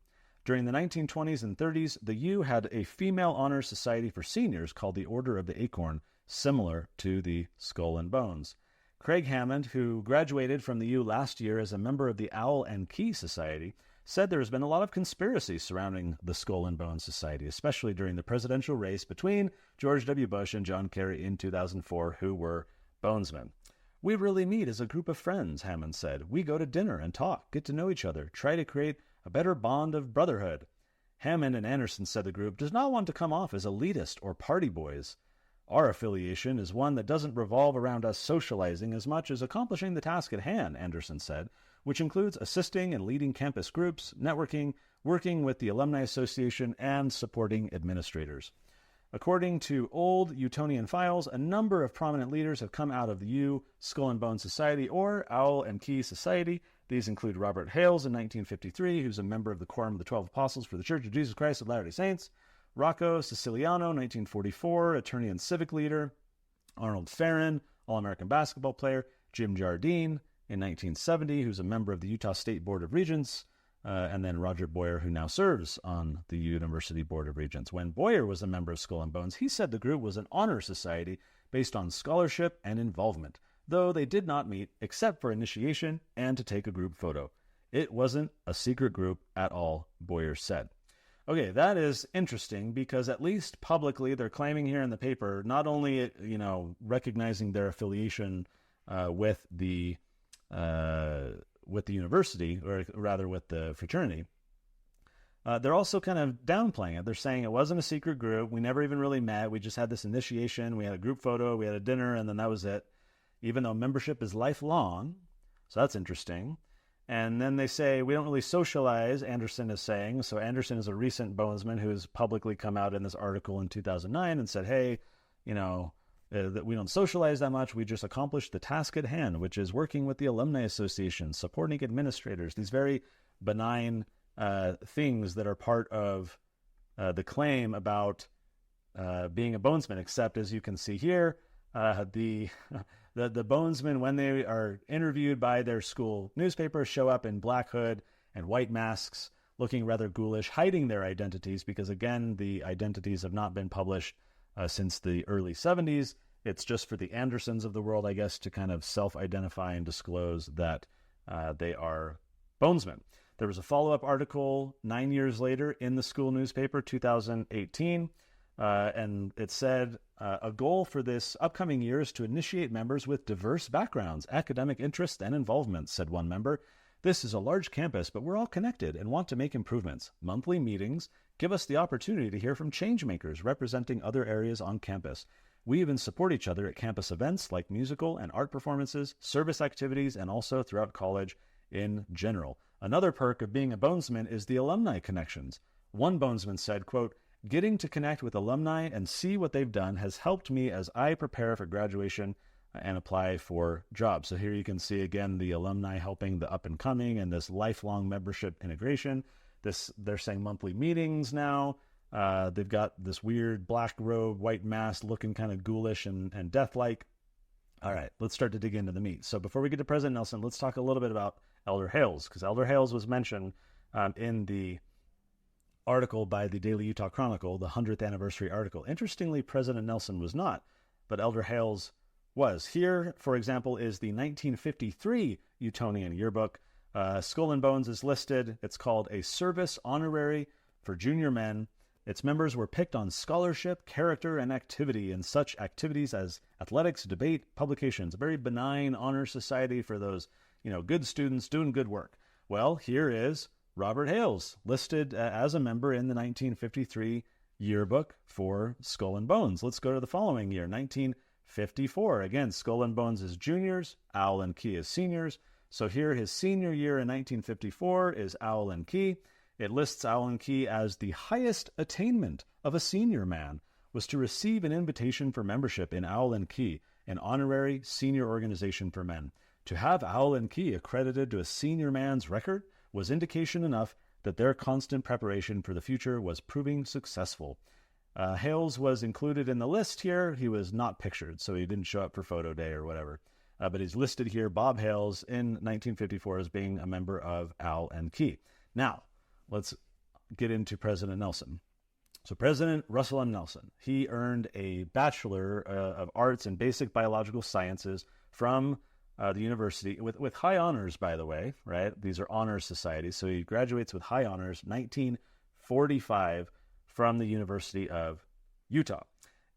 During the 1920s and 30s, the U had a female honor society for seniors called the Order of the Acorn, similar to the Skull and Bones. Craig Hammond, who graduated from the U last year as a member of the Owl and Key Society, said there has been a lot of conspiracy surrounding the Skull and Bones Society, especially during the presidential race between George W. Bush and John Kerry in 2004, who were Bonesmen. "We really meet as a group of friends," Hammond said. "We go to dinner and talk, get to know each other, try to create a better bond of brotherhood." Hammond and Anderson said the group does not want to come off as elitist or party boys. Our affiliation is one that doesn't revolve around us socializing as much as accomplishing the task at hand, Anderson said, which includes assisting and leading campus groups, networking, working with the Alumni Association, and supporting administrators. According to old Utonian files, a number of prominent leaders have come out of the U Skull and Bone Society or Owl and Key Society. These include Robert Hales in 1953, who's a member of the Quorum of the 12 Apostles for the Church of Jesus Christ of Latter-day Saints. Rocco Siciliano, 1944, attorney and civic leader. Arnold Farron, All-American basketball player. Jim Jardine in 1970, who's a member of the Utah State Board of Regents. And then Roger Boyer, who now serves on the University Board of Regents. When Boyer was a member of Skull and Bones, he said the group was an honor society based on scholarship and involvement, though they did not meet except for initiation and to take a group photo. It wasn't a secret group at all, Boyer said. Okay, that is interesting because at least publicly they're claiming here in the paper, not only, recognizing their affiliation with the university, or rather with the fraternity, they're also kind of downplaying it. They're saying it wasn't a secret group. We never even really met. We just had this initiation. We had a group photo. We had a dinner, and then that was it, even though membership is lifelong. So that's interesting. And then they say, we don't really socialize, Anderson is saying. So Anderson is a recent bonesman who's publicly come out in this article in 2009 and said, hey, that we don't socialize that much. We just accomplish the task at hand, which is working with the Alumni Association, supporting administrators, these very benign things that are part of the claim about being a bonesman, except as you can see here, the bonesmen, when they are interviewed by their school newspaper, show up in black hood and white masks, looking rather ghoulish, hiding their identities because, again, the identities have not been published since the early 70s. It's just for the Andersons of the world, I guess, to kind of self-identify and disclose that they are bonesmen. There was a follow-up article 9 years later in the school newspaper, 2018, and it said, a goal for this upcoming year is to initiate members with diverse backgrounds, academic interests, and involvement, said one member. This is a large campus, but we're all connected and want to make improvements. Monthly meetings give us the opportunity to hear from change makers representing other areas on campus. We even support each other at campus events like musical and art performances, service activities, and also throughout college in general. Another perk of being a bonesman is the alumni connections. One bonesman said, quote, getting to connect with alumni and see what they've done has helped me as I prepare for graduation and apply for jobs. So here you can see again the alumni helping the up and coming and this lifelong membership integration. They're saying monthly meetings now. They've got this weird black robe, white mask, looking kind of ghoulish and death-like. All right, let's start to dig into the meat. So before we get to President Nelson, let's talk a little bit about Elder Hales, because Elder Hales was mentioned in the article by the Daily Utah Chronicle, the 100th anniversary article. Interestingly, President Nelson was not, but Elder Hales was. Here, for example, is the 1953 Utonian yearbook. Skull and Bones is listed. It's called a service honorary for junior men. Its members were picked on scholarship, character, and activity in such activities as athletics, debate, publications. A very benign honor society for those, good students doing good work. Well, here is Robert Hales, listed as a member in the 1953 yearbook for Skull and Bones. Let's go to the following year, 1954. Again, Skull and Bones is juniors, Owl and Key is seniors. So here, his senior year in 1954 is Owl and Key. It lists Owl and Key as the highest attainment of a senior man was to receive an invitation for membership in Owl and Key, an honorary senior organization for men. To have Owl and Key accredited to a senior man's record was indication enough that their constant preparation for the future was proving successful. Hales was included in the list here. He was not pictured, so he didn't show up for photo day or whatever. But he's listed here, Bob Hales, in 1954 as being a member of Owl and Key. Now, let's get into President Nelson. So President Russell M. Nelson, he earned a Bachelor of Arts in Basic Biological Sciences from the university, with high honors, by the way, right? These are honors societies. So he graduates with high honors, 1945, from the University of Utah.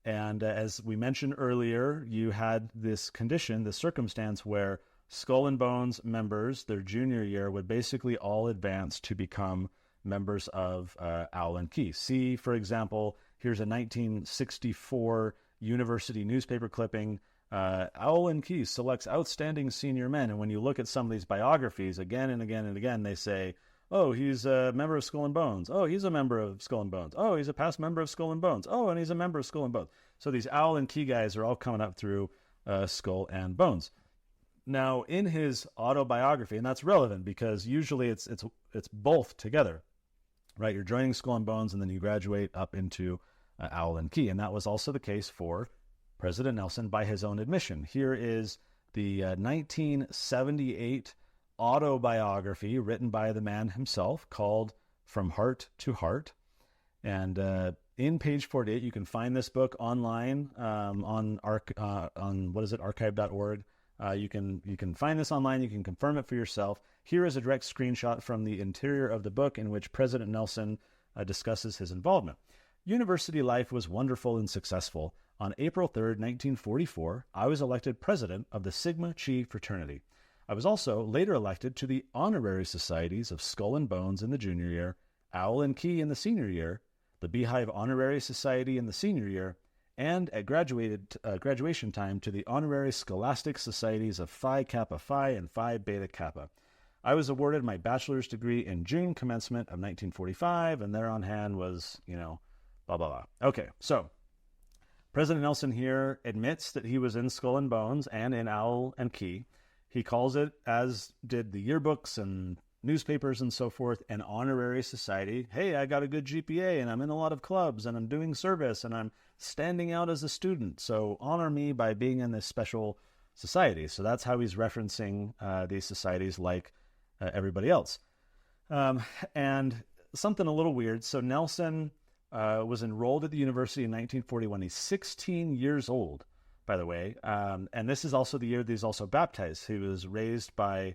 And as we mentioned earlier, you had this condition, this circumstance where Skull and Bones members, their junior year, would basically all advance to become members of Owl and Key. See, for example, here's a 1964 university newspaper clipping. Owl and Key selects outstanding senior men. And when you look at some of these biographies, again and again and again, they say, oh, he's a member of Skull and Bones. Oh, he's a member of Skull and Bones. Oh, he's a past member of Skull and Bones. Oh, and he's a member of Skull and Bones. So these Owl and Key guys are all coming up through Skull and Bones. Now, in his autobiography, and that's relevant because usually it's both together, right? You're joining Skull and Bones, and then you graduate up into Owl and Key. And that was also the case for President Nelson by his own admission. Here is the 1978 autobiography written by the man himself called From Heart to Heart. And in page 48, you can find this book online on archive.org. You can find this online. You can confirm it for yourself. Here is a direct screenshot from the interior of the book in which President Nelson discusses his involvement. University life was wonderful and successful. On April 3rd, 1944, I was elected president of the Sigma Chi fraternity. I was also later elected to the honorary societies of Skull and Bones in the junior year, Owl and Key in the senior year, the Beehive Honorary Society in the senior year, and at graduation time to the honorary scholastic societies of Phi Kappa Phi and Phi Beta Kappa. I was awarded my bachelor's degree in June commencement of 1945, and there on hand was, blah, blah, blah. Okay, so President Nelson here admits that he was in Skull and Bones and in Owl and Key. He calls it, as did the yearbooks and newspapers and so forth, an honorary society. Hey, I got a good GPA and I'm in a lot of clubs and I'm doing service and I'm standing out as a student. So honor me by being in this special society. So that's how he's referencing these societies like everybody else. And something a little weird. So Nelson was enrolled at the university in 1941. He's 16 years old, by the way. And this is also the year that he's also baptized. He was raised by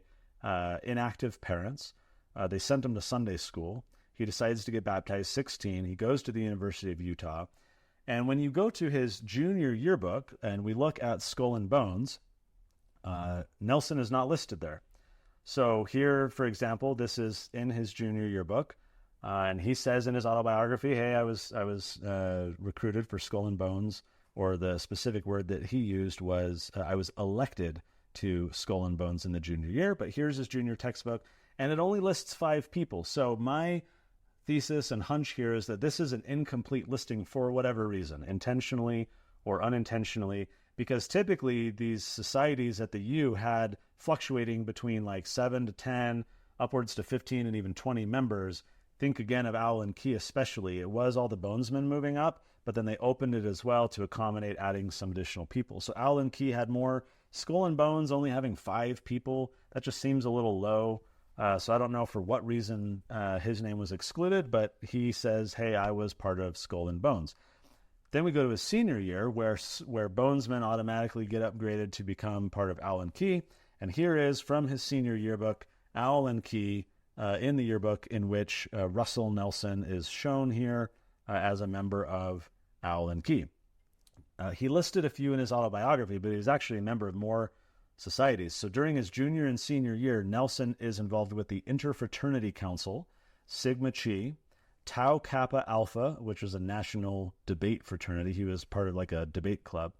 inactive parents. They sent him to Sunday school. He decides to get baptized 16. He goes to the University of Utah. And when you go to his junior yearbook and we look at Skull and Bones, Nelson is not listed there. So here, for example, this is in his junior yearbook. And he says in his autobiography, hey, I was recruited for Skull and Bones, or the specific word that he used was, I was elected to Skull and Bones in the junior year. But here's his junior textbook, and it only lists 5 people. So my thesis and hunch here is that this is an incomplete listing for whatever reason, intentionally or unintentionally, because typically these societies at the U had fluctuating between like 7 to 10, upwards to 15 and even 20 members. Think again of Owl and Key especially. It was all the bonesmen moving up, but then they opened it as well to accommodate adding some additional people. So Owl and Key had more. Skull and Bones only having 5 people, that just seems a little low. So I don't know for what reason his name was excluded, but he says, hey, I was part of Skull and Bones. Then we go to his senior year where bonesmen automatically get upgraded to become part of Owl and Key. And here is from his senior yearbook, Owl and Key, in the yearbook in which Russell Nelson is shown here as a member of Owl and Key. He listed a few in his autobiography, but he was actually a member of more societies. So during his junior and senior year, Nelson is involved with the Interfraternity Council, Sigma Chi, Tau Kappa Alpha, which was a national debate fraternity. He was part of like a debate club,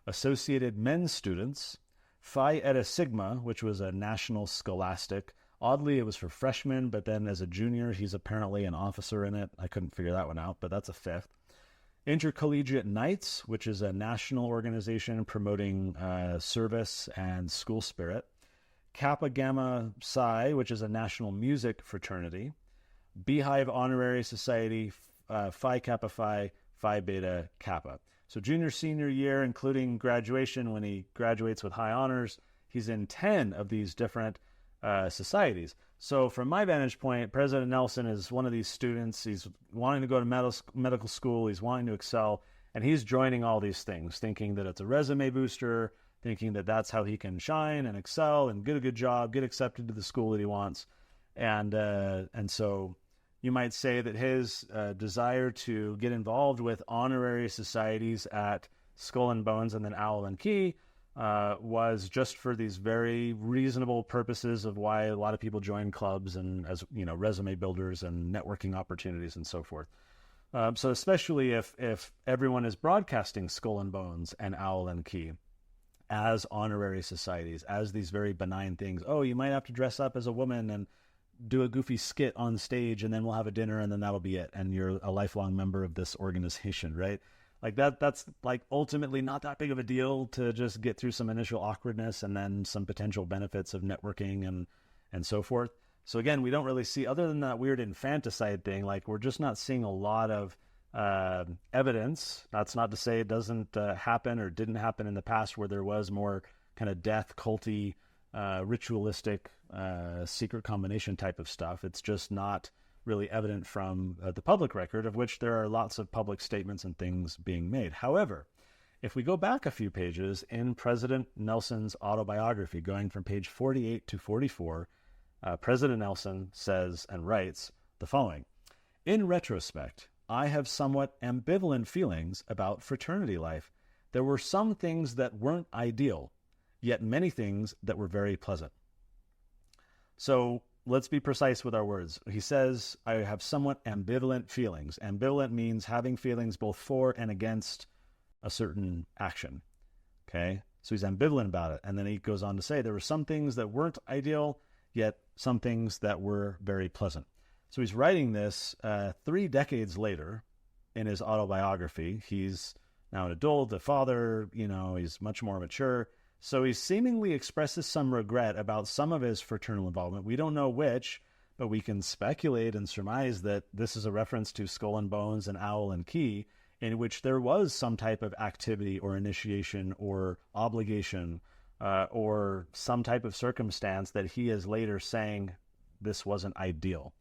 Associated Men's Students, Phi Eta Sigma, which was a national scholastic. Oddly, it was for freshmen, but then as a junior, he's apparently an officer in it. I couldn't figure that one out, but that's a 5th. Intercollegiate Knights, which is a national organization promoting service and school spirit. Kappa Gamma Psi, which is a national music fraternity. Beehive Honorary Society, Phi Kappa Phi, Phi Beta Kappa. So junior, senior year, including graduation, when he graduates with high honors, he's in 10 of these different societies. So from my vantage point, President Nelson is one of these students. He's wanting to go to medical school. He's wanting to excel. And he's joining all these things, thinking that it's a resume booster, thinking that that's how he can shine and excel and get a good job, get accepted to the school that he wants. And so you might say that his desire to get involved with honorary societies at Skull and Bones and then Owl and Key was just for these very reasonable purposes of why a lot of people join clubs and as resume builders and networking opportunities and so forth. So especially if everyone is broadcasting Skull and Bones and Owl and Key as honorary societies, as these very benign things. Oh, you might have to dress up as a woman and do a goofy skit on stage, and then we'll have a dinner, and then that'll be it. And you're a lifelong member of this organization, right? Like that's like ultimately not that big of a deal to just get through some initial awkwardness and then some potential benefits of networking and so forth. So again, we don't really see, other than that weird infanticide thing, like we're just not seeing a lot of evidence. That's not to say it doesn't happen or didn't happen in the past where there was more kind of death, culty, ritualistic, secret combination type of stuff. It's just not really evident from the public record, of which there are lots of public statements and things being made. However, if we go back a few pages in President Nelson's autobiography, going from page 48 to 44, President Nelson says and writes the following: "In retrospect, I have somewhat ambivalent feelings about fraternity life. There were some things that weren't ideal, yet many things that were very pleasant." So let's be precise with our words. He says, I have somewhat ambivalent feelings. Ambivalent means having feelings both for and against a certain action. Okay? So he's ambivalent about it. And then he goes on to say there were some things that weren't ideal, yet some things that were very pleasant. So he's writing this 3 decades later in his autobiography. He's now an adult, a father, he's much more mature. So he seemingly expresses some regret about some of his fraternal involvement. We don't know which, but we can speculate and surmise that this is a reference to Skull and Bones and Owl and Key, in which there was some type of activity or initiation or obligation or some type of circumstance that he is later saying this wasn't ideal.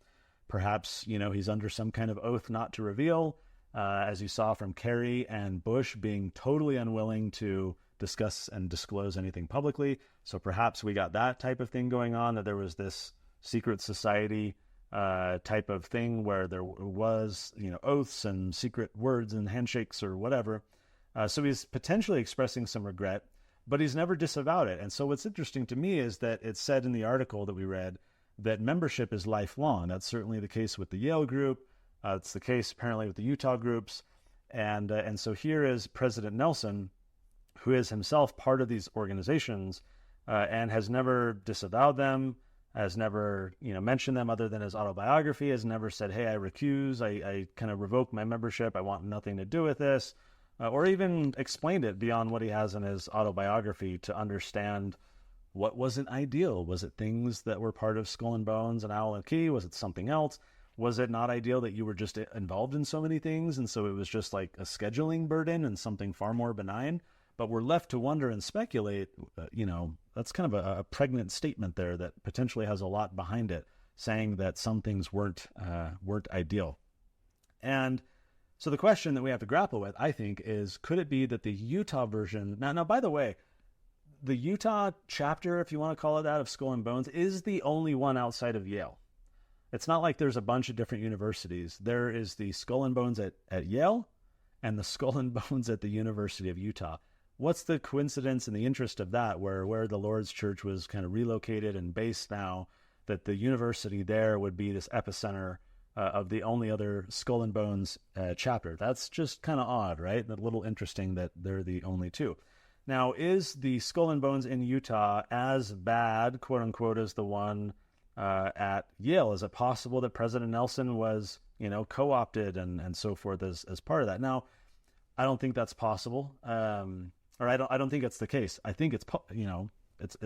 Perhaps, he's under some kind of oath not to reveal, as you saw from Kerry and Bush being totally unwilling to discuss and disclose anything publicly. So perhaps we got that type of thing going on, that there was this secret society type of thing where there was, oaths and secret words and handshakes or whatever. So he's potentially expressing some regret, but he's never disavowed it. And so what's interesting to me is that it's said in the article that we read that membership is lifelong. That's certainly the case with the Yale group. It's the case apparently with the Utah groups. And so here is President Nelson, who is himself part of these organizations and has never disavowed them, has never mentioned them other than his autobiography, has never said, hey, I recuse, I kind of revoke my membership, I want nothing to do with this, or even explained it beyond what he has in his autobiography to understand what wasn't ideal. Was it things that were part of Skull and Bones and Owl and Key? Was it something else? Was it not ideal that you were just involved in so many things, and so it was just like a scheduling burden and something far more benign? But we're left to wonder and speculate. That's kind of a pregnant statement there that potentially has a lot behind it, saying that some things weren't ideal. And so the question that we have to grapple with, I think, is could it be that the Utah version, now by the way, the Utah chapter, if you want to call it that, of Skull and Bones is the only one outside of Yale. It's not like there's a bunch of different universities. There is the Skull and Bones at Yale and the Skull and Bones at the University of Utah. What's the coincidence and the interest of that, where the Lord's Church was kind of relocated and based now, that the university there would be this epicenter of the only other Skull and Bones chapter? That's just kind of odd, right? A little interesting that they're the only two. Now, is the Skull and Bones in Utah as bad, quote unquote, as the one at Yale? Is it possible that President Nelson was, co-opted and so forth as part of that? Now, I don't think that's possible. Or I don't think it's the case. I think it's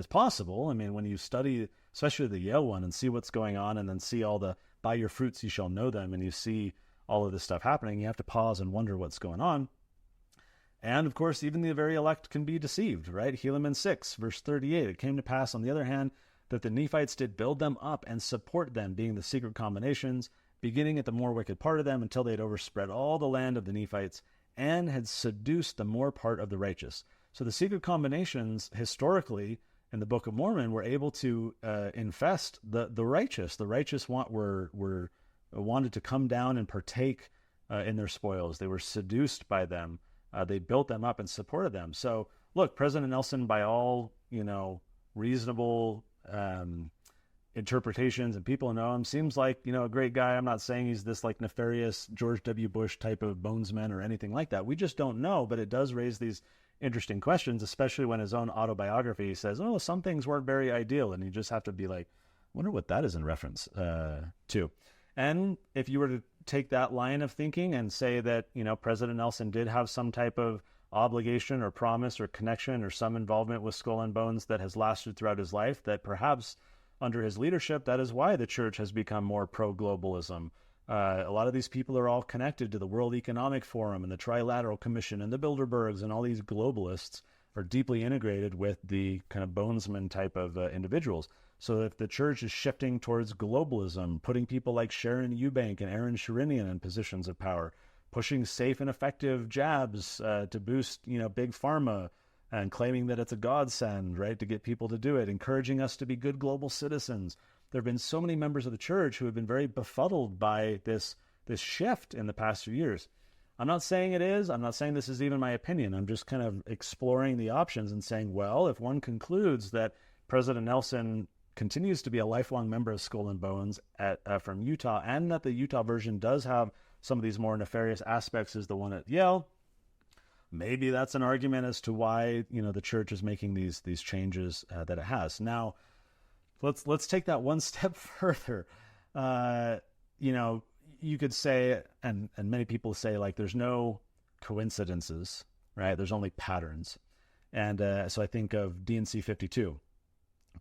possible. I mean, when you study, especially the Yale one, and see what's going on, and then see all the by your fruits you shall know them, and you see all of this stuff happening, you have to pause and wonder what's going on. And of course, even the very elect can be deceived, right? Helaman 6, verse 38, it came to pass, on the other hand, that the Nephites did build them up and support them, being the secret combinations, beginning at the more wicked part of them, until they had overspread all the land of the Nephites, and had seduced the more part of the righteous. So the secret combinations, historically, in the Book of Mormon, were able to infest the righteous. The righteous wanted to come down and partake in their spoils. They were seduced by them. They built them up and supported them. So, look, President Nelson, by all reasonable interpretations and people know him, seems like, a great guy. I'm not saying he's this like nefarious George W. Bush type of bonesman or anything like that. We just don't know, but it does raise these interesting questions, especially when his own autobiography says, oh, some things weren't very ideal. And you just have to be like, wonder what that is in reference to. And if you were to take that line of thinking and say that, President Nelson did have some type of obligation or promise or connection or some involvement with Skull and Bones that has lasted throughout his life, that perhaps under his leadership, that is why the church has become more pro-globalism. A lot of these people are all connected to the World Economic Forum and the Trilateral Commission and the Bilderbergs, and all these globalists are deeply integrated with the kind of bonesman type of individuals. So if the church is shifting towards globalism, putting people like Sharon Eubank and Aaron Sherinian in positions of power, pushing safe and effective jabs to boost, big pharma, and claiming that it's a godsend, right, to get people to do it, encouraging us to be good global citizens. There have been so many members of the church who have been very befuddled by this shift in the past few years. I'm not saying it is. I'm not saying this is even my opinion. I'm just kind of exploring the options and saying, well, if one concludes that President Nelson continues to be a lifelong member of Skull and Bones from Utah, and that the Utah version does have some of these more nefarious aspects as the one at Yale, maybe that's an argument as to why, the church is making these changes that it has. Now, let's take that one step further. You could say, and many people say, like, there's no coincidences, right? There's only patterns. And so I think of D&C 52,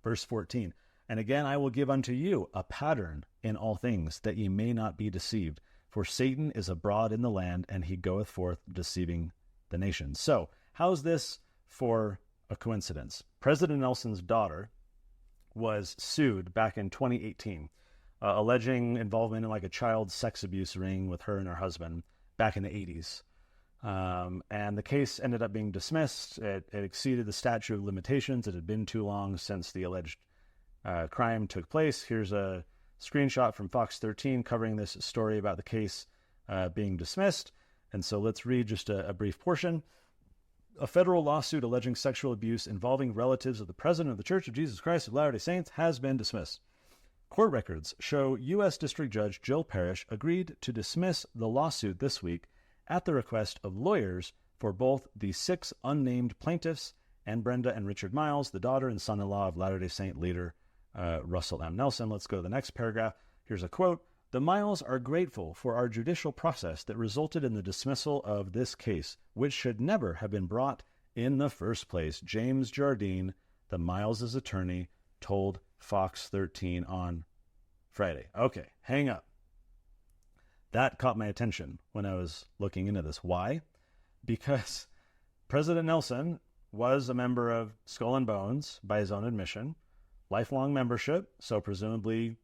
verse 14. And again, I will give unto you a pattern in all things, that ye may not be deceived. For Satan is abroad in the land, and he goeth forth deceiving the nations. So how's this for a coincidence? President Nelson's daughter was sued back in 2018, alleging involvement in like a child sex abuse ring with her and her husband back in the 80s. And the case ended up being dismissed. It exceeded the statute of limitations. It had been too long since the alleged crime took place. Here's a screenshot from Fox 13 covering this story about the case being dismissed. And so let's read just a brief portion. A federal lawsuit alleging sexual abuse involving relatives of the president of the Church of Jesus Christ of Latter-day Saints has been dismissed. Court records show U.S. District Judge Jill Parrish agreed to dismiss the lawsuit this week at the request of lawyers for both the 6 unnamed plaintiffs and Brenda and Richard Miles, the daughter and son-in-law of Latter-day Saint leader Russell M. Nelson. Let's go to the next paragraph. Here's a quote. The Miles are grateful for our judicial process that resulted in the dismissal of this case, which should never have been brought in the first place. James Jardine, the Miles' attorney, told Fox 13 on Friday. Okay, hang up. That caught my attention when I was looking into this. Why? Because President Nelson was a member of Skull and Bones by his own admission, lifelong membership, so presumably,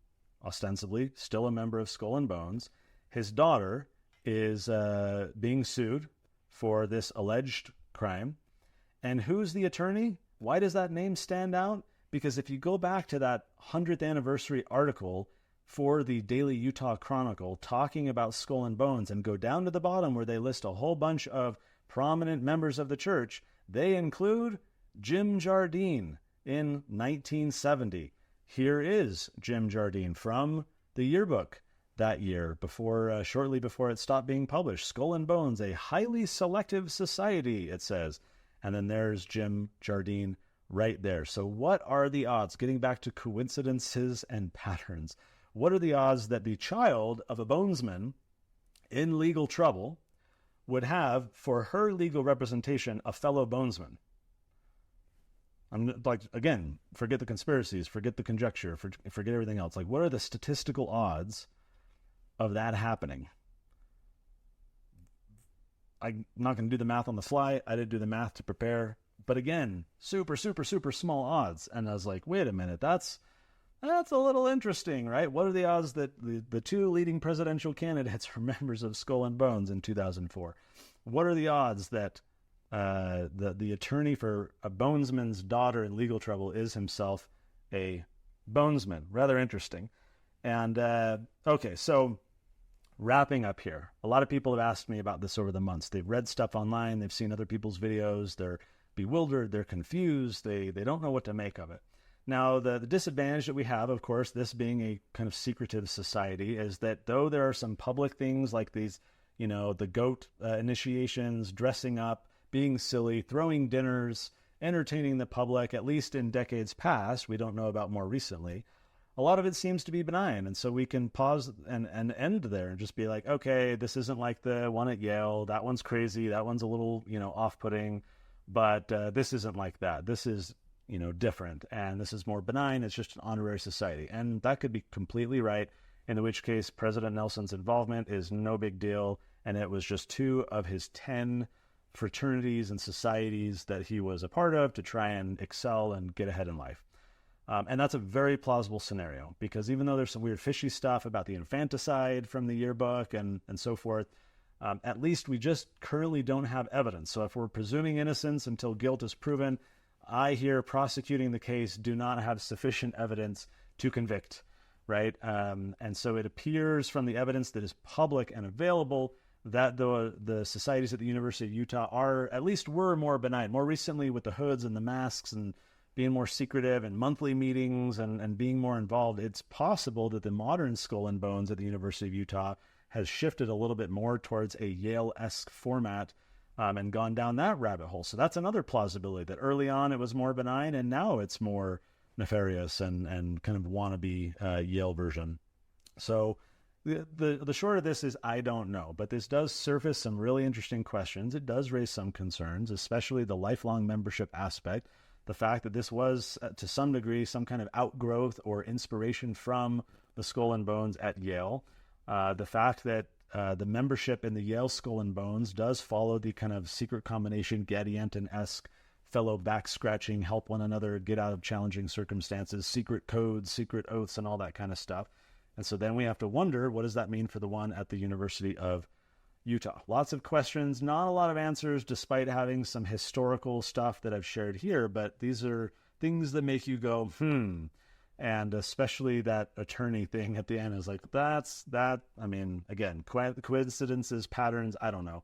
ostensibly, still a member of Skull and Bones. His daughter is being sued for this alleged crime. And who's the attorney? Why does that name stand out? Because if you go back to that 100th anniversary article for the Daily Utah Chronicle talking about Skull and Bones and go down to the bottom where they list a whole bunch of prominent members of the church, they include Jim Jardine in 1970. Here is Jim Jardine from the yearbook that year, shortly before it stopped being published. Skull and Bones, a highly selective society, it says. And then there's Jim Jardine right there. So what are the odds, getting back to coincidences and patterns, what are the odds that the child of a bonesman in legal trouble would have for her legal representation a fellow bonesman? I'm like, again, forget the conspiracies, forget the conjecture, forget everything else. Like, what are the statistical odds of that happening? I'm not going to do the math on the fly. I didn't do the math to prepare. But again, super, super, super small odds. And I was like, wait a minute, that's a little interesting, right? What are the odds that the 2 leading presidential candidates are members of Skull and Bones in 2004? What are the odds that the attorney for a bonesman's daughter in legal trouble is himself a bonesman? Rather interesting. And okay, so wrapping up here, a lot of people have asked me about this over the months. They've read stuff online, they've seen other people's videos, they're bewildered, they're confused, they don't know what to make of it. Now, the disadvantage that we have, of course, this being a kind of secretive society, is that though there are some public things like these, the goat initiations, dressing up, being silly, throwing dinners, entertaining the public, at least in decades past, we don't know about more recently, a lot of it seems to be benign. And so we can pause and end there and just be like, okay, this isn't like the one at Yale. That one's crazy. That one's a little, off-putting. But this isn't like that. This is, different. And this is more benign. It's just an honorary society. And that could be completely right, in which case President Nelson's involvement is no big deal. And it was just 2 of his 10 fraternities and societies that he was a part of to try and excel and get ahead in life. And that's a very plausible scenario, because even though there's some weird fishy stuff about the infanticide from the yearbook and so forth, at least we just currently don't have evidence. So if we're presuming innocence until guilt is proven, I here prosecuting the case do not have sufficient evidence to convict, right? And so it appears from the evidence that is public and available that the societies at the University of Utah were more benign. More recently with the hoods and the masks and being more secretive and monthly meetings and being more involved, it's possible that the modern Skull and Bones at the University of Utah has shifted a little bit more towards a Yale-esque format and gone down that rabbit hole. So that's another plausibility, that early on it was more benign and now it's more nefarious and kind of wannabe Yale version. So the short of this is I don't know, but this does surface some really interesting questions. It does raise some concerns, especially the lifelong membership aspect. The fact that this was, to some degree, some kind of outgrowth or inspiration from the Skull and Bones at Yale. The fact that the membership in the Yale Skull and Bones does follow the kind of secret combination Gadianton-esque fellow back-scratching, help one another get out of challenging circumstances, secret codes, secret oaths, and all that kind of stuff. And so then we have to wonder, what does that mean for the one at the University of Utah? Lots of questions, not a lot of answers, despite having some historical stuff that I've shared here, but these are things that make you go, and especially that attorney thing at the end is like, again, coincidences, patterns, I don't know.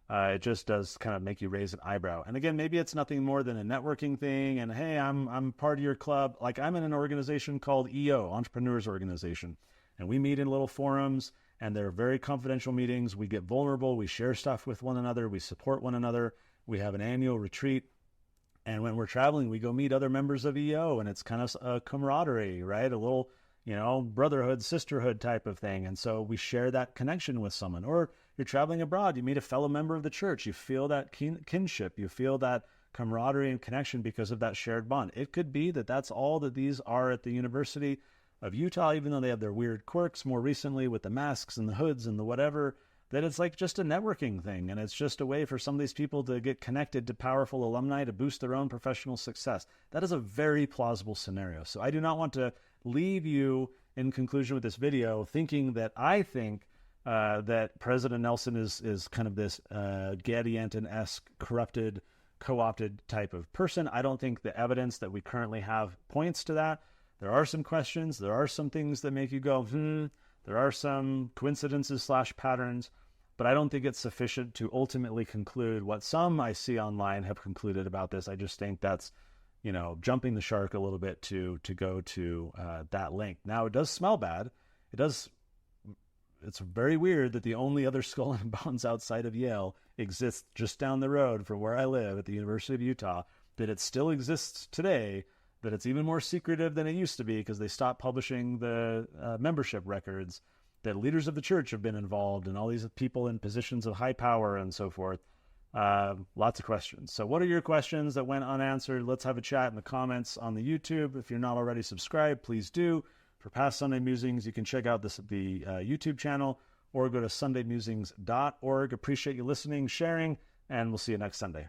It just does kind of make you raise an eyebrow. And again, maybe it's nothing more than a networking thing, and hey, I'm part of your club. Like, I'm in an organization called EO, Entrepreneurs Organization, and we meet in little forums, and they're very confidential meetings. We get vulnerable. We share stuff with one another. We support one another. We have an annual retreat. And when we're traveling, we go meet other members of EO, and it's kind of a camaraderie, right? A little, brotherhood, sisterhood type of thing. And so we share that connection with someone. Or you're traveling abroad, you meet a fellow member of the church. You feel that kinship. You feel that camaraderie and connection because of that shared bond. It could be that that's all that these are at the University of Utah, even though they have their weird quirks more recently with the masks and the hoods and the whatever, that it's like just a networking thing. And it's just a way for some of these people to get connected to powerful alumni to boost their own professional success. That is a very plausible scenario. So I do not want to leave you in conclusion with this video thinking that I think that President Nelson is kind of this Gadianton-esque corrupted, co-opted type of person. I don't think the evidence that we currently have points to that. There are some questions. There are some things that make you go, There are some coincidences / patterns, but I don't think it's sufficient to ultimately conclude what some I see online have concluded about this. I just think that's, jumping the shark a little bit to go to that length. Now, it does smell bad. It's very weird that the only other Skull and Bones outside of Yale exists just down the road from where I live at the University of Utah, that it still exists today, that it's even more secretive than it used to be because they stopped publishing the membership records, that leaders of the church have been involved and all these people in positions of high power and so forth. Lots of questions. So what are your questions that went unanswered? Let's have a chat in the comments on the YouTube. If you're not already subscribed, please do. For past Sunday Musings, you can check out the YouTube channel or go to sundaymusings.org. Appreciate you listening, sharing, and we'll see you next Sunday.